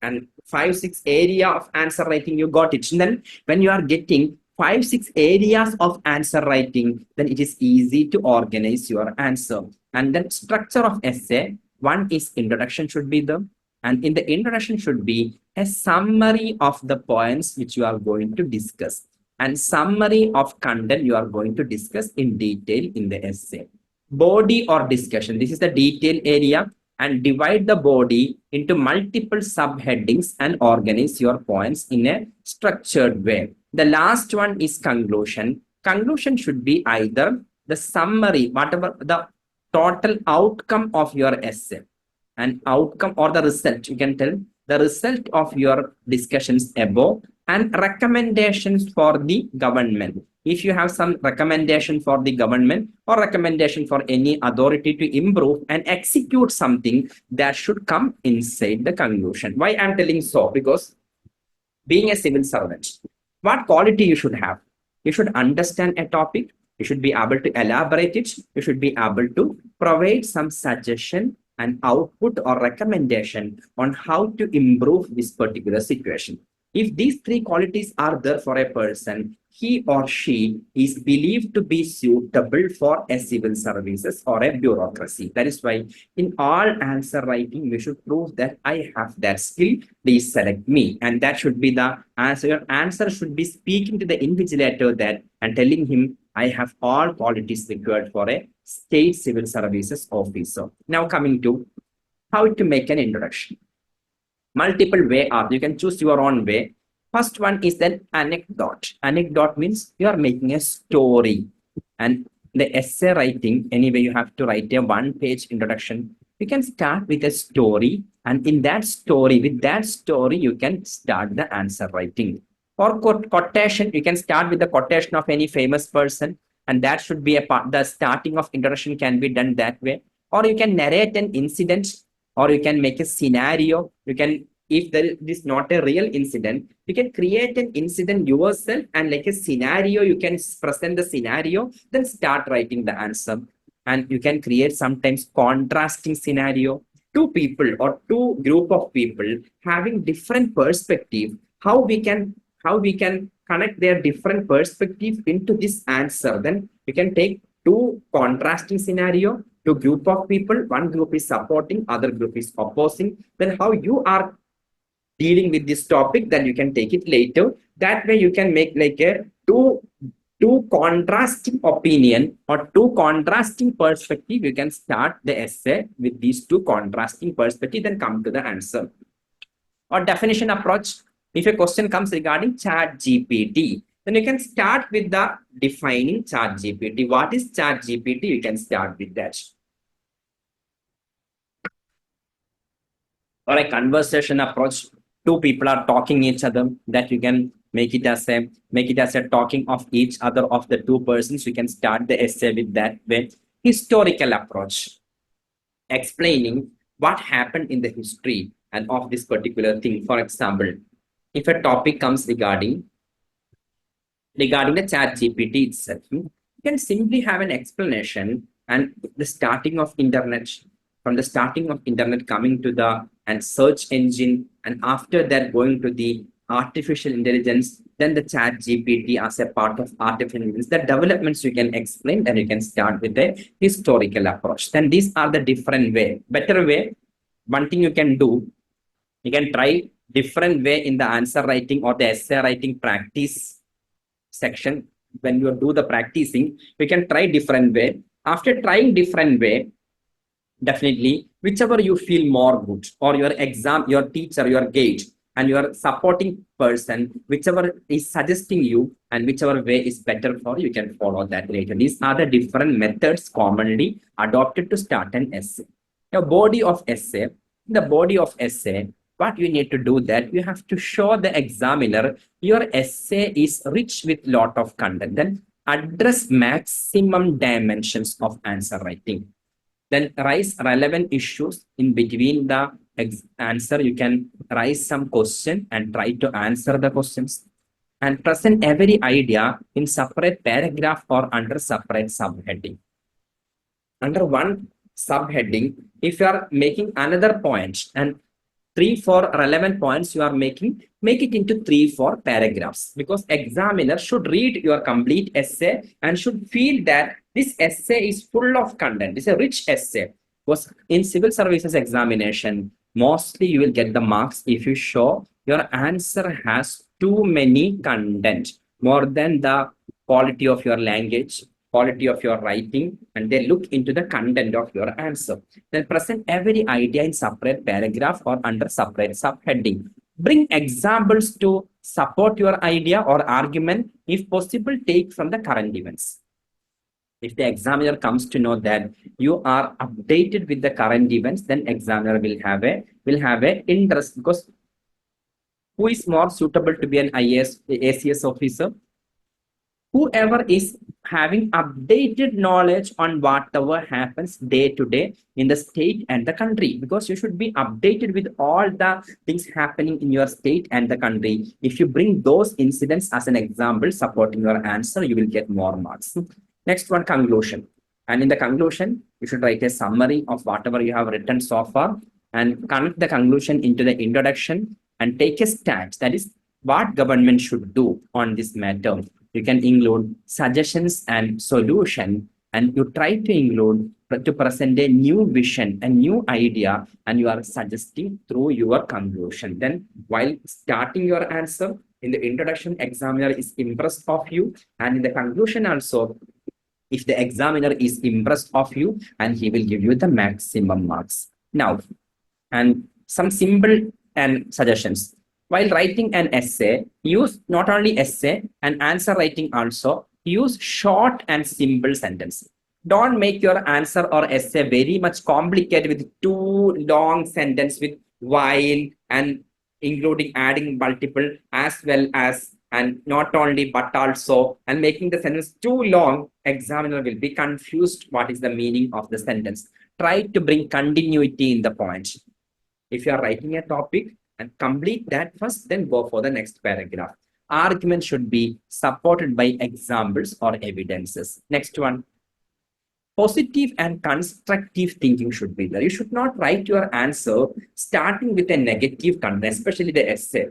And 5, 6 area of answer writing, you got it. And then when you are getting 5, 6 areas of answer writing, then it is easy to organize your answer. And then structure of essay, one is introduction should be there. And in the introduction should be a summary of the points which you are going to discuss, and summary of content you are going to discuss in detail in the essay. Body or discussion, this is the detail area, and divide the body into multiple subheadings and organize your points in a structured way. The last one is conclusion. Conclusion should be either the summary, whatever the total outcome of your essay, an outcome or the result, you can tell the result of your discussions above, and recommendations for the government. If you have some recommendation for the government or recommendation for any authority to improve and execute something, that should come inside the conclusion. Why I'm telling so? Because being a civil servant, what quality you should have? You should understand a topic. You should be able to elaborate it. You should be able to provide some suggestion and output or recommendation on how to improve this particular situation. If these 3 qualities are there for a person, he or she is believed to be suitable for a civil services or a bureaucracy. That is why in all answer writing, we should prove that I have that skill, please select me. And that should be the answer. Your answer should be speaking to the invigilator that and telling him, I have all qualities required for a state civil services officer. Now coming to how to make an introduction. Multiple way are, you can choose your own way. First one is that anecdote. Anecdote means you are making a story. And the essay writing, anyway, you have to write a 1-page introduction. You can start with a story, and in that story, with that story, you can start the answer writing. For quotation, you can start with the quotation of any famous person, and that should be a part. The starting of introduction can be done that way. Or you can narrate an incident, or you can make a scenario. You can, if there is not a real incident, you can create an incident yourself, and like a scenario, you can present the scenario, then start writing the answer. And you can create sometimes contrasting scenario. 2 people or 2 group of people having different perspective, how we can connect their different perspective into this answer. Then you can take 2 contrasting scenario, 2 group of people, 1 group is supporting, other group is opposing. Then how you are dealing with this topic, then you can take it later. That way you can make like a two contrasting opinion or 2 contrasting perspective. You can start the essay with these 2 contrasting perspective, then come to the answer. Or definition approach, If a question comes regarding chat GPT, then you can start with the defining chat GPT. What is chat GPT? You can start with that. Or a conversation approach, two people are talking each other, that you can make it as a talking of each other of the two persons. You can start the essay with that way. Historical approach, explaining what happened in the history and of this particular thing. For example, if a topic comes regarding the chat GPT itself, you can simply have an explanation and the starting of internet, from the starting of internet coming to the and search engine, and after that going to the artificial intelligence, then the chat GPT as a part of artificial intelligence. The developments you can explain, and you can start with a historical approach. Then these are the different way. Better way, one thing you can do, you can try different way in the answer writing or the essay writing practice section. When you do the practicing, you can try different way. After trying different way, definitely whichever you feel more good, or your exam, your teacher, your guide, and your supporting person, whichever is suggesting you and whichever way is better for you, you can follow that later. These are the different methods commonly adopted to start an essay. Your body of essay, the body of essay, what you need to do, that you have to show the examiner your essay is rich with lot of content, then address maximum dimensions of answer writing, then raise relevant issues in between the answer. You can raise some question and try to answer the questions, and present every idea in separate paragraph or under separate subheading. Under one subheading, if you are making another point and 3-4 relevant points you are making, make it into 3-4 paragraphs, because examiner should read your complete essay and should feel that this essay is full of content. It's a rich essay. Because in civil services examination, mostly you will get the marks if you show your answer has too many content, more than the quality of your language, quality of your writing, and they look into the content of your answer. Then present every idea in separate paragraph or under separate subheading. Bring examples to support your idea or argument. If possible, take from the current events. If the examiner comes to know that you are updated with the current events, then examiner will have a interest, because who is more suitable to be an IAS, ACS officer? Whoever is having updated knowledge on whatever happens day to day in the state and the country, because you should be updated with all the things happening in your state and the country. If you bring those incidents as an example supporting your answer, you will get more marks. Next one, conclusion. And in the conclusion, you should write a summary of whatever you have written so far and connect the conclusion into the introduction and take a stance, that is what government should do on this matter. You can include suggestions and solution, and you try to include to present a new vision, a new idea, and you are suggesting through your conclusion. Then while starting your answer, in the introduction, examiner is impressed of you, and in the conclusion also, if the examiner is impressed of you, and he will give you the maximum marks. Now, and some simple and suggestions. While writing an essay, use not only essay and answer writing also, use short and simple sentence. Don't make your answer or essay very much complicated with too long sentence with while and including adding multiple as well as, and not only but also, and making the sentence too long. Examiner will be confused what is the meaning of the sentence. Try to bring continuity in the point. If you are writing a topic, and complete that first, then go for the next paragraph. Argument should be supported by examples or evidences. Next one, positive and constructive thinking should be there. You should not write your answer starting with a negative content, especially the essay.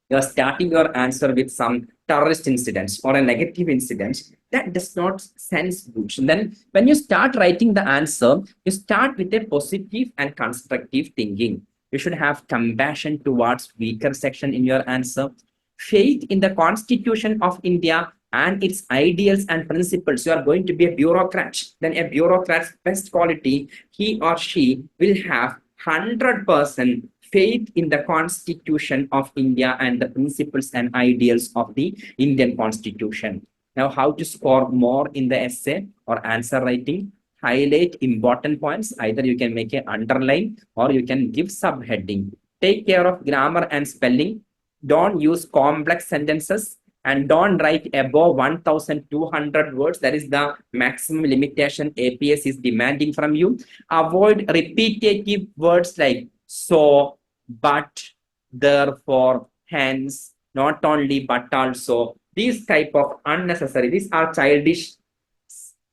You are starting your answer with some terrorist incidents or a negative incident. That does not sense good. And then when you start writing the answer, you start with a positive and constructive thinking. You should have compassion towards weaker section in your answer, faith in the Constitution of India and its ideals and principles. You are going to be a bureaucrat. Then a bureaucrat's best quality, he or she will have 100% faith in the Constitution of India and the principles and ideals of the Indian Constitution. Now, how to score more in the essay or answer writing? Highlight important points. Either you can make an underline or you can give subheading. Take care of grammar and spelling. Don't use complex sentences and don't write above 1,200 words. That is the maximum limitation APS is demanding from you. Avoid repetitive words like so, but, therefore, hence, not only but also. These type of unnecessary, these are childish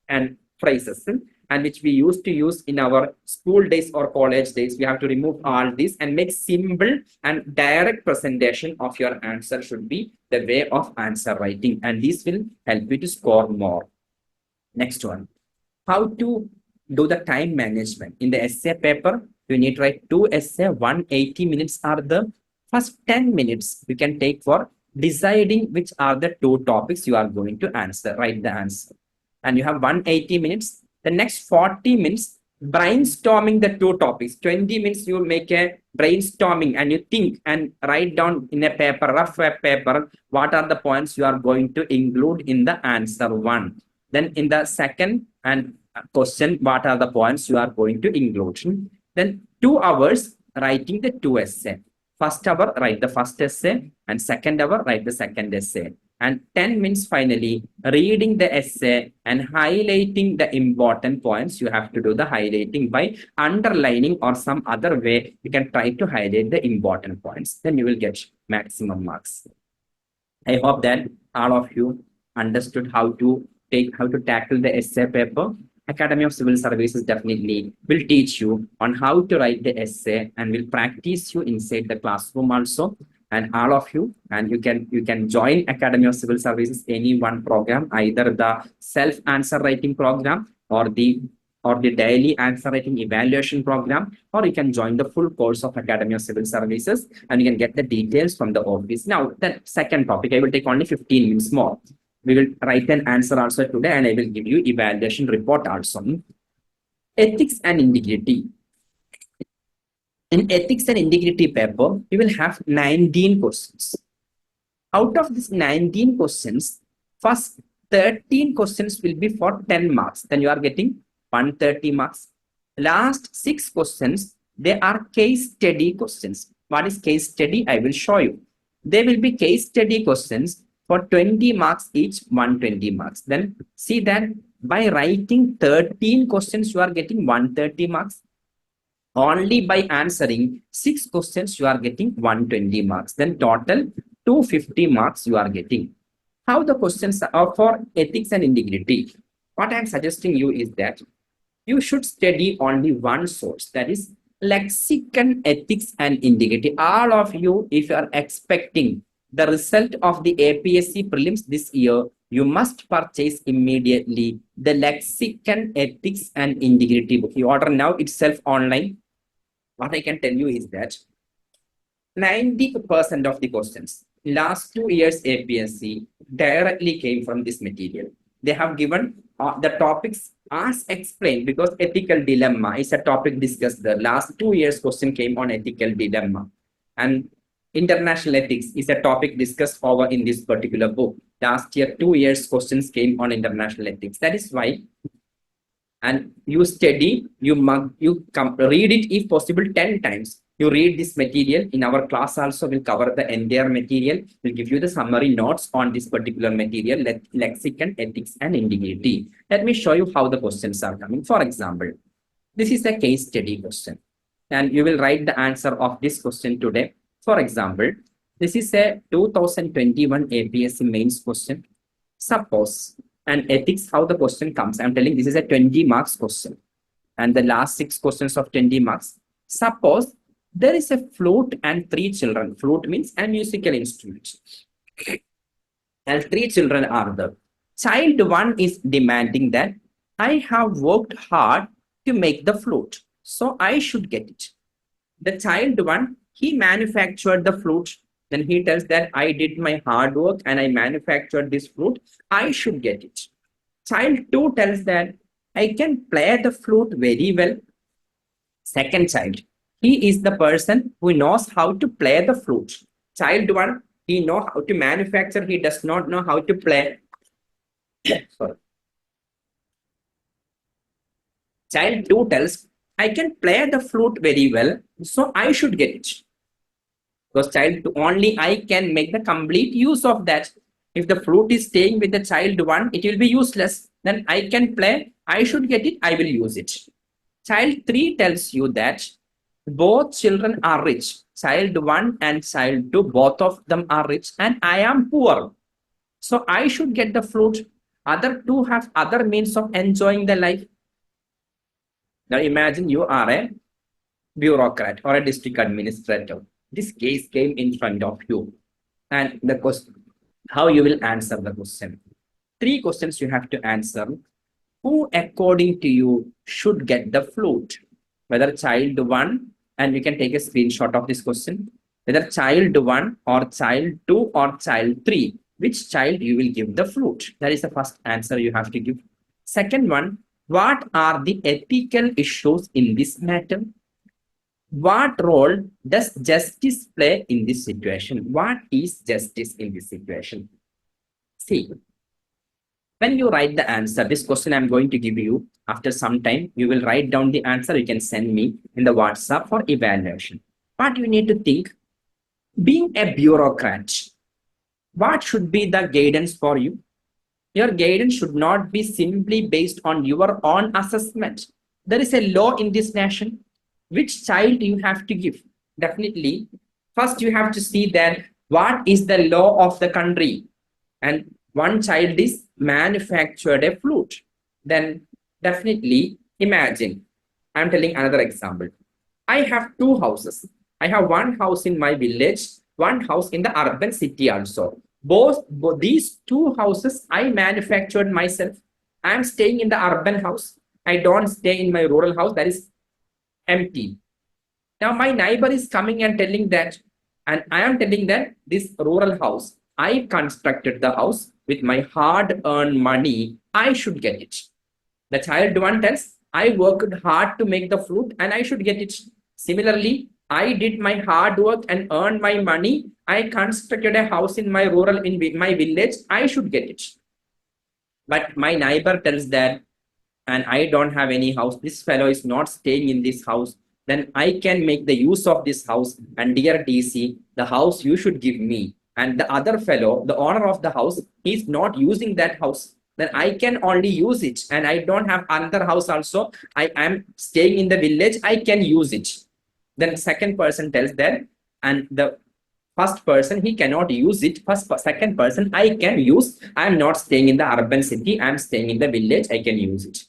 and phrases and which we used to use in our school days or college days. We have to remove all this and make simple and direct presentation of your answer should be the way of answer writing, and this will help you to score more. Next one, how to do the time management. In the essay paper, you need to write 2 essay, 180 minutes are the first 10 minutes you can take for deciding which are the 2 topics you are going to answer, write the answer. And you have 180 minutes. The next 40 minutes, brainstorming the 2 topics. 20 minutes, you make a brainstorming and you think and write down in a paper, rough paper, what are the points you are going to include in the answer 1. Then in the second and question, what are the points you are going to include. Then 2 hours writing the 2 essay. First hour, write the first essay, and second hour, write the second essay. And 10 minutes finally, reading the essay and highlighting the important points. You have to do the highlighting by underlining or some other way. You can try to highlight the important points. Then you will get maximum marks. I hope that all of you understood how to tackle the essay paper. Academy of Civil Services definitely will teach you on how to write the essay and will practice you inside the classroom also. And all of you, and you can join Academy of Civil Services any one program, either the self answer writing program or the daily answer writing evaluation program, or you can join the full course of Academy of Civil Services and you can get the details from the office. Now, the second topic, I will take only 15 minutes more. We will write an answer also today and I will give you evaluation report also. Ethics and integrity. In ethics and integrity paper, you will have 19 questions. Out of these 19 questions, first 13 questions will be for 10 marks. Then you are getting 130 marks. Last 6 questions, they are case study questions. What is case study? I will show you. They will be case study questions for 20 marks each, 120 marks. Then see that by writing 13 questions, you are getting 130 marks. Only by answering 6 questions, you are getting 120 marks. Then total 250 marks you are getting. How the questions are for ethics and integrity? What I am suggesting you is that you should study only one source, that is lexicon, ethics and integrity. All of you, if you are expecting the result of the APSC prelims this year, you must purchase immediately the lexicon, ethics and integrity book. You order now itself online. What I can tell you is that 90% of the questions last 2 years APSC directly came from this material. They have given the topics as explained, because ethical dilemma is a topic discussed there. Last 2 years question came on ethical dilemma, and international ethics is a topic discussed over in this particular book. Last year 2 years questions came on international ethics. That is why, and you study, you read it if possible 10 times. You read this material. In our class also will cover the entire material. We'll give you the summary notes on this particular material, lexicon, ethics and integrity. Let me show you how the questions are coming. For example, this is a case study question and you will write the answer of this question today. For example, this is a 2021 APSC mains question. Suppose, and ethics, how the question comes. I'm telling this is a 20 marks question and the last 6 questions of 20 marks. Suppose there is a flute and 3 children. Flute means a musical instrument. And 3 children are there. Child 1 is demanding that I have worked hard to make the flute, so I should get it. The child 1, he manufactured the flute. Then he tells that I did my hard work and I manufactured this flute, I should get it. Child 2 tells that I can play the flute very well. Second child, He is the person who knows how to play the flute. Child one, he know how to manufacture. He does not know how to play. Sorry. Child two tells, I can play the flute very well, so I should get it. Because child two, only I can make the complete use of that. If the flute is staying with the child one, it will be useless. Then I can play, I should get it, I will use it. Child 3 tells you that both children are rich. Child 1 and child 2, both of them are rich, and I am poor. So I should get the flute. Other two have other means of enjoying the life. Now imagine you are a bureaucrat or a district administrator. This case came in front of you. And the question, how you will answer the question. 3 questions you have to answer. Who, according to you, should get the flute? Whether child 1, and you can take a screenshot of this question, whether child 1 or child 2 or child 3, which child you will give the flute? That is the first answer you have to give. Second one, what are the ethical issues in this matter? What role does justice play in this situation? What is justice in this situation? See, when you write the answer, this question I'm going to give you after some time, you will write down the answer. You can send me in the WhatsApp for evaluation. But you need to think, being a bureaucrat, what should be the guidance for you? Your guidance should not be simply based on your own assessment. There is a law in this nation. Which child you have to give? Definitely, first you have to see that what is the law of the country. And one child is manufactured a flute. Then definitely imagine, I'm telling another example. I have 2 houses. I have one house in my village, one house in the urban city also. Both these 2 houses I manufactured myself. I am staying in the urban house. I don't stay in my rural house that is empty. Now my neighbor is coming and telling that, and I am telling that this rural house, I constructed the house with my hard-earned money. I should get it. The child 1 tells, I worked hard to make the flute and I should get it. Similarly, I did my hard work and earned my money. I constructed a house in my my village. I should get it. But my neighbor tells that, and I don't have any house. This fellow is not staying in this house. Then I can make the use of this house. And dear DC, the house you should give me. And the other fellow, the owner of the house, is not using that house. Then I can only use it. And I don't have another house also. I am staying in the village. I can use it. Then second person tells that, and the first person, he cannot use it. Second person, I can use. I am not staying in the urban city. I am staying in the village. I can use it.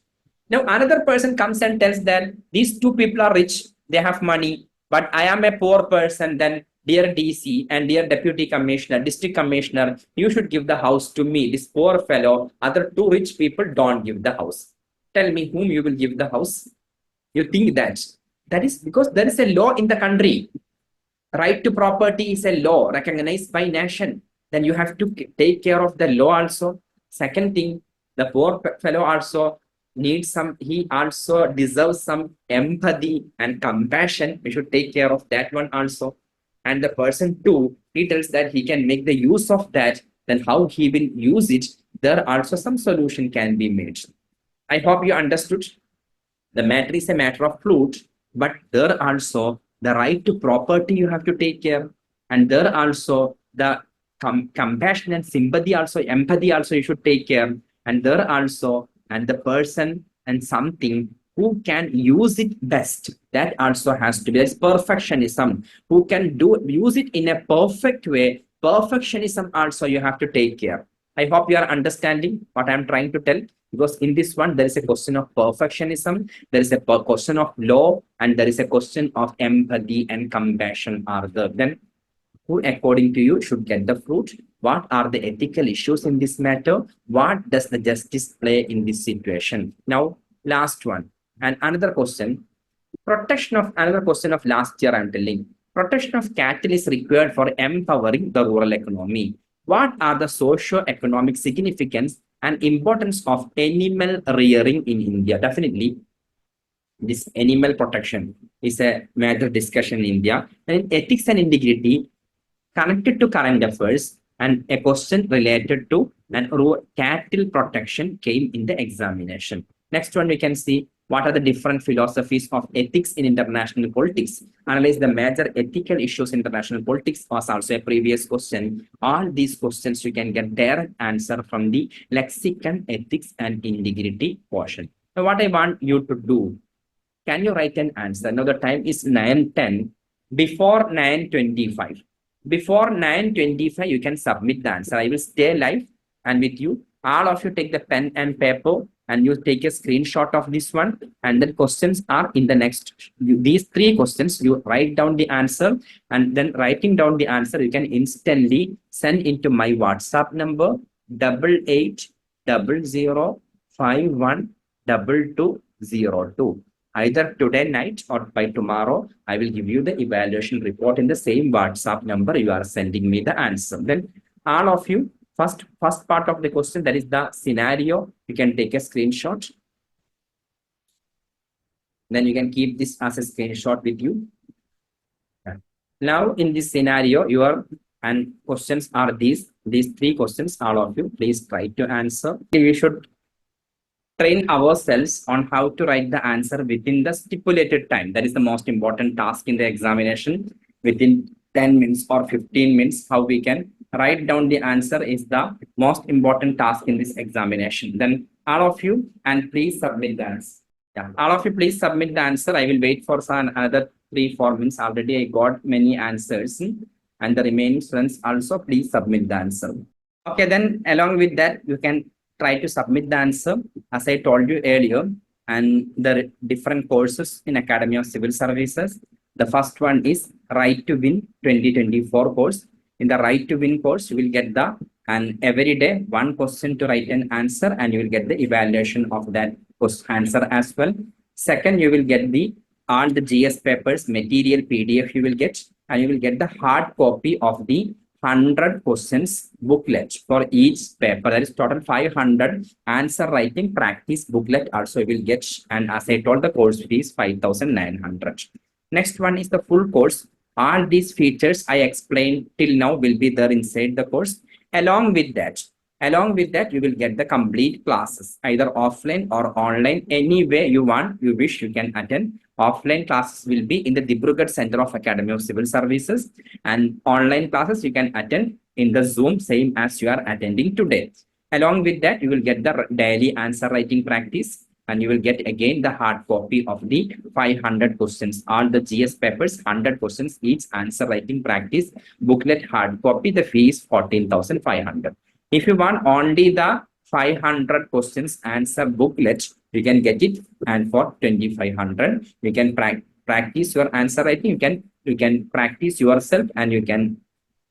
Now another person comes and tells that these 2 people are rich. They have money. But I am a poor person. Then dear DC and dear Deputy Commissioner, District Commissioner, you should give the house to me. This poor fellow, other 2 rich people don't give the house. Tell me whom you will give the house. You think that. That is because there is a law in the country. Right to property is a law recognized by nation. Then you have to take care of the law also. Second thing, the poor fellow also needs some, he also deserves some empathy and compassion. We should take care of that one also. And the person too, he tells that he can make the use of that. Then how he will use it, there also some solution can be made. I hope you understood. The matter is a matter of flute, but there also the right to property you have to take care. And there also the compassion and sympathy also, empathy also you should take care. And there also, and the person and something who can use it best, that also has to be. There's perfectionism. Who can use it in a perfect way. Perfectionism also you have to take care. I hope you are understanding what I'm trying to tell. Because in this one, there is a question of perfectionism, there is a question of law, and there is a question of empathy and compassion are there. Then who, according to you, should get the fruit? What are the ethical issues in this matter? What does the justice play in this situation? Now, last one. And another question, another question of last year, I'm telling. Protection of cattle is required for empowering the rural economy. What are the socio-economic significance and importance of animal rearing in India? Definitely, This animal protection is a major discussion in India. And ethics and integrity connected to current affairs, and a question related to cattle protection came in the examination. Next one, we can see what are the different philosophies of ethics in international politics. Analyze the major ethical issues in international politics was also a previous question. All these questions you can get direct answer from the lexicon ethics and integrity portion. Now, what I want you to do, can you write an answer? Now the time is 9:10. Before 9:25. Before 9:25, you can submit the answer. I will stay live and with you. All of you take the pen and paper and you take a screenshot of this one. And then questions are in the next. These three questions, you write down the answer, and then writing down the answer, you can instantly send into my WhatsApp number 8800512202. Either today night or by tomorrow, I will give you the evaluation report in the same WhatsApp number you are sending me the answer. Then all of you, first part of the question, that is the scenario, you can take a screenshot. Then you can keep this as a screenshot with you. Now in this scenario, your and questions are these three questions. All of you, please try to answer. We should train ourselves on how to write the answer within the stipulated time. That is the most important task in the examination. Within 10 minutes or 15 minutes, how we can write down the answer is the most important task in this examination. Then all of you, and please submit the answer. Yeah, all of you, please submit the answer. I will wait for another 3-4 minutes. Already I got many answers, and the remaining students also please submit the answer. Okay, then along with that, you can try to submit the answer as I told you earlier, and the different courses in Academy of Civil Services. The first one is Right to Win 2024 course. In the Right to Win course, you will get the and every day one question to write an answer, and you will get the evaluation of that answer as well. Second, you will get the all the GS papers material PDF you will get, and you will get the hard copy of the 100 questions booklet for each paper. That is total 500 answer writing practice booklet also you will get. And as I told, the course fee is 5,900. Next one is the full course. All these features I explained till now will be there inside the course. Along with that, you will get the complete classes, either offline or online. Any way you want, you wish, you can attend. Offline classes will be in the Dibrugarh Center of Academy of Civil Services, and online classes you can attend in the Zoom, same as you are attending today. Along with that, you will get the daily answer writing practice, and you will get again the hard copy of the 500 questions, all the GS papers, 100 questions each answer writing practice booklet hard copy. The fee is 14,500. If you want only the 500 questions answer booklet, you can get it, and for 2,500 you can practice your answer writing. You can practice yourself, and you can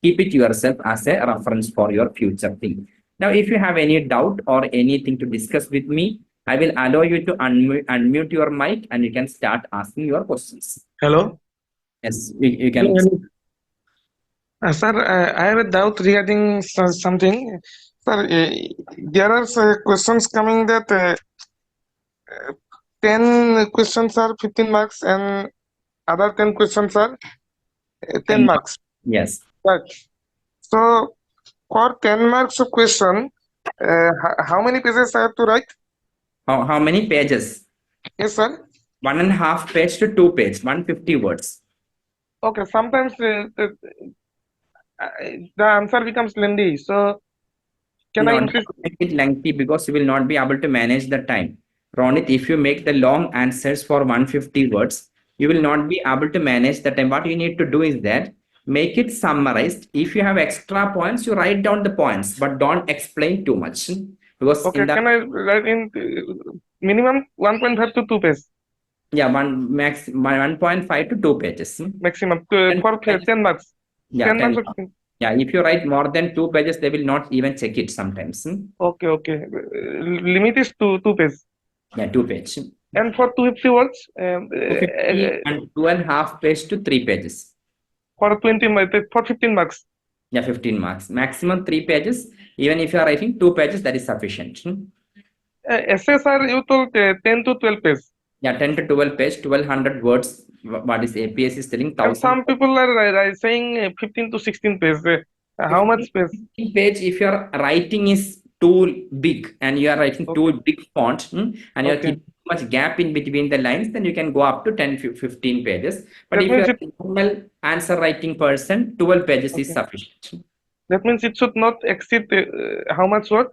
keep it yourself as a reference for your future thing. Now, if you have any doubt or anything to discuss with me, I will allow you to unmute your mic, and you can start asking your questions. Hello. Yes, you can. Sir, I have a doubt regarding something. Sir, there are questions coming that 10 questions are 15 marks and other 10 questions are 10 marks. Yes. Right. So, for 10 marks of question, how many pages I have to write? How many pages? Yes, sir. 1.5 page to 2 page, 150 words. Okay, sometimes the answer becomes lengthy. So, can I increase? Make it lengthy, because you will not be able to manage the time. Ronit, if you make the long answers for 150 words, you will not be able to manage the time. What you need to do is that make it summarized. If you have extra points, you write down the points, but don't explain too much. Because okay, can I write in minimum 1.5 to 2 pages? Yeah, 1.5 to 2 pages. Maximum for 10 marks. Yeah, 10 marks. Yeah, if you write more than 2 pages, they will not even check it sometimes. Okay. Limit is 2 pages. Yeah, 2 pages. And for 250 words? 250 and 2.5 pages to 3 pages. For 15 marks. Yeah, 15 marks. Maximum 3 pages. Even if you are writing 2 pages, that is sufficient. Essays are, you told 10 to 12 pages. Yeah, 10 to 12 page, 1200 words. What is APS is telling And 1000 some people are saying 15 to 16 pages. How much space? page if your writing is too big and you are writing Okay. too big font and you are Okay. keeping too much gap in between the lines, then you can go up to 10 15 pages. But That if you means are it. a normal answer writing person, 12 pages is Okay. sufficient. That means it should not exceed how much word?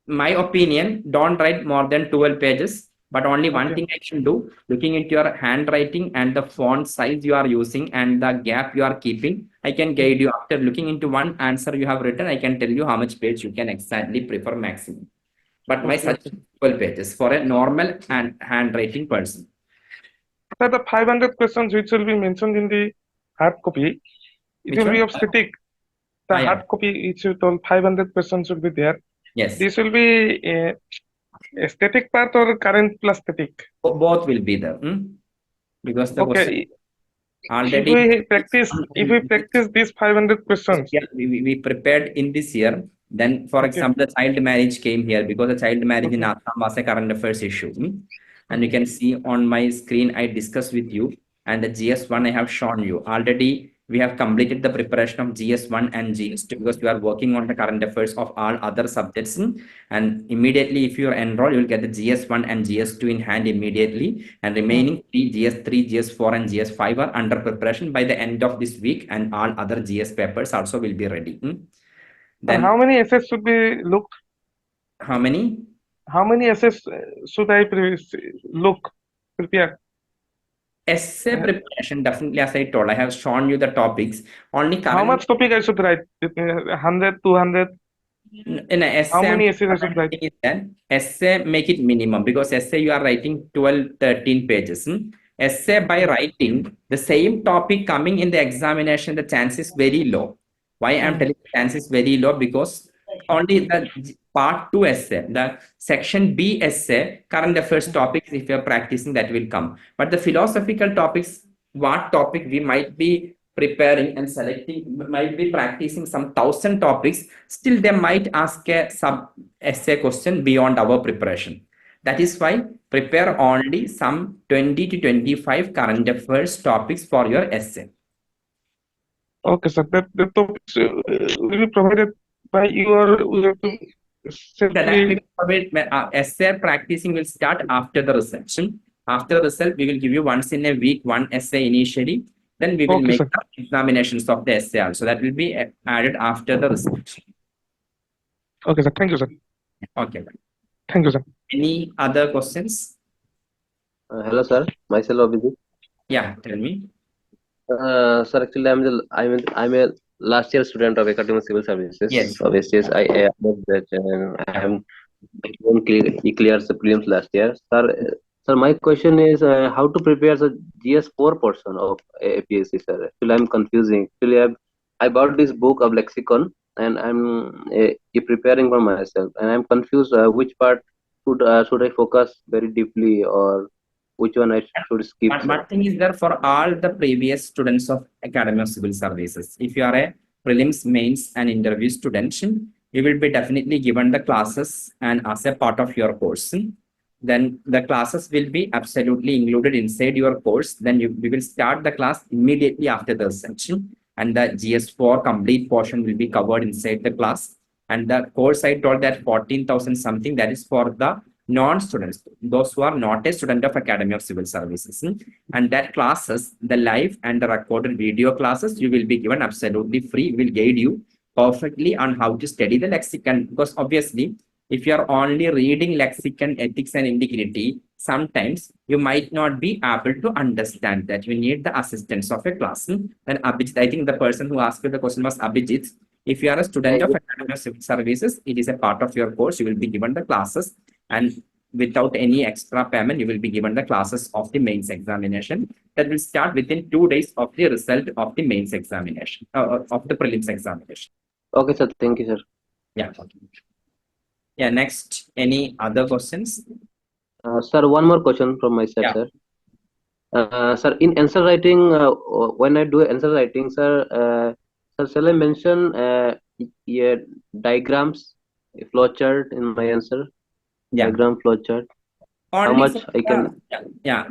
My opinion, don't write more than 12 pages. But only one Okay. thing I can do, looking into your handwriting and the font size you are using and the gap you are keeping, I can guide you. After looking into one answer you have written, I can tell you how much page you can exactly prefer maximum. But my Okay. Okay. suggestion is 12 pages for a normal and handwriting person. Sir, the 500 questions which will be mentioned in the hard copy, it Which will be one? of static. The Yeah. hard copy, which you told 500 questions should be there. Yes. This will be a static part or current plus static. Both will be there. Because the question Okay. already If we practice these 500 questions. yeah, we prepared in this year. Then, for Okay. example, the child marriage came here because the child marriage in Okay. Assam was a current affairs issue. And you Okay. can see on my screen, I discussed with you, and the GS1 I have shown you. Already, we have completed the preparation of GS1 and GS2 because we are working on the current affairs of all other subjects. And immediately, if you enroll, you will get the GS1 and GS2 in hand immediately. And remaining three GS3, GS4, and GS5 are under preparation by the end of this week, and all other GS papers also will be ready. And Then, how many essays should be looked? how many? How many essays should I prepare? Essay preparation, definitely, as I told, I have shown you the topics. Only How current much topic I should write? 100, 200? in a How essay, I'm many essays I should write? recommending is that essay make it minimum because essay you are writing 12, 13 pages. Essay by writing the same topic coming in the examination, the chance is very low. Why I'm telling the chance is very low because only the part 2 essay, the section B essay, current affairs topics, if you're practicing, that will come. But the philosophical topics, what topic we might be preparing and selecting, might be practicing some 1,000 topics, still they might ask a sub essay question beyond our preparation. That is why prepare only some 20 to 25 current affairs topics for your essay. Okay, sir. That the topics will be provided by you or we have to simply. Essay practicing will start after the result. After the result, we will give you once in a week one essay initially. Then we will Okay, make sir. the examinations of the essay also. That will be added after the result. Okay, sir. Thank you, sir. Okay. Thank you, sir. Any other questions? Hello, sir. Myself, Abhijit. Yeah, tell me. Sir, actually, I'm a last year student of Academic Civil Services. Yes. Of SCS. I hope that I am cleared the prelims last year. Sir, my question is how to prepare the GS4 portion of APSC, sir. Actually, I'm confusing. Actually, I bought this book of lexicon and I'm preparing for myself, and I'm confused which part should I focus very deeply or which one I should skip, But sir. one thing is there for all the previous students of Academy of Civil Services. If you are a prelims, mains, and interview student, you will be definitely given the classes and as a part of your course. Then the classes will be absolutely included inside your course. Then we will start the class immediately after the section, and the GS4 complete portion will be covered inside the class. And the course I told that 14,000 something, that is for the non-students, those who are not a student of Academy of Civil Services. And that classes, the live and the recorded video classes, you will be given absolutely free. Will guide you perfectly on how to study the lexicon. Because obviously, if you are only reading lexicon, ethics, and integrity, sometimes you might not be able to understand that. You need the assistance of a class. Then Abhijit, I think the person who asked you the question was Abhijit. If you are a student of Academy of Civil Services, it is a part of your course. You will be given the classes, and without any extra payment, you will be given the classes of the mains examination that will start within 2 days of the result of the mains examination, of the prelims examination. Okay, sir. Thank you, sir. Yeah. Okay. Yeah. Next, any other questions? Sir, one more question from my side, Yeah. sir. Sir, in answer writing, when I do answer writing, sir, shall I mention diagrams, a flow chart in my answer? Yeah. Diagram, flow chart. Only much for I can?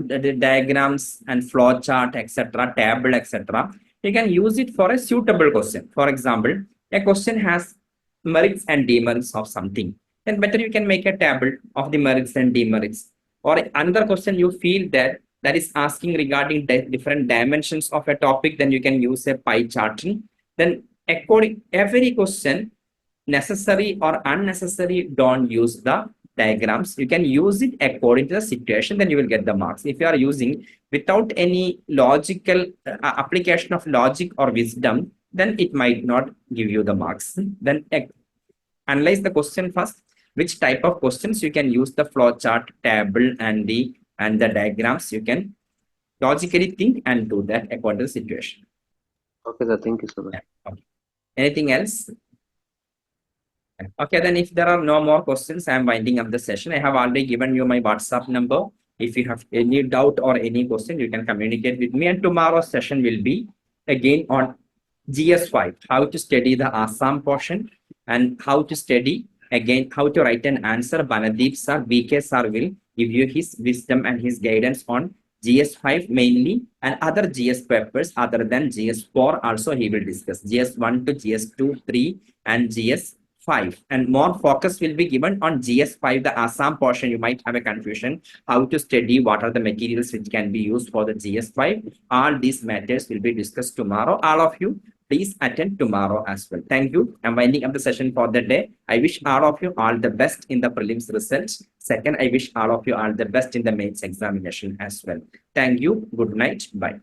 the diagrams and flow chart, etc., table, etc. You can use it for a suitable question. For example, a question has merits and demerits of something. Then better you can make a table of the merits and demerits. Or another question you feel that is asking regarding different dimensions of a topic, then you can use a pie chart. Then according every question, necessary or unnecessary, don't use the diagrams. You can use it according to the situation, then you will get the marks. If you are using without any logical application of logic or wisdom, then it might not give you the marks. Then analyze the question first. Which type of questions you can use the flow chart, table, and the diagrams. You can logically think and do that according to the situation. Okay, sir. Thank you so much. Okay. Anything else? Okay, then if there are no more questions, I am winding up the session. I have already given you my WhatsApp number. If you have any doubt or any question, you can communicate with me. And tomorrow's session will be again on GS5, how to study the Assam portion and how to study again, how to write an answer. Banadeep sir, BK sir will give you his wisdom and his guidance on GS5 mainly, and other GS papers other than GS4 also he will discuss. GS1 to GS2, 3 and GS5, and more focus will be given on GS5, the Assam portion. You might have a confusion how to study, what are the materials which can be used for the GS5. All these matters will be discussed tomorrow. All of you, please attend tomorrow as well. Thank you. I'm winding up the session for the day. I wish all of you all the best in the prelims results. Second, I wish all of you all the best in the mains examination as well. Thank you. Good night. Bye.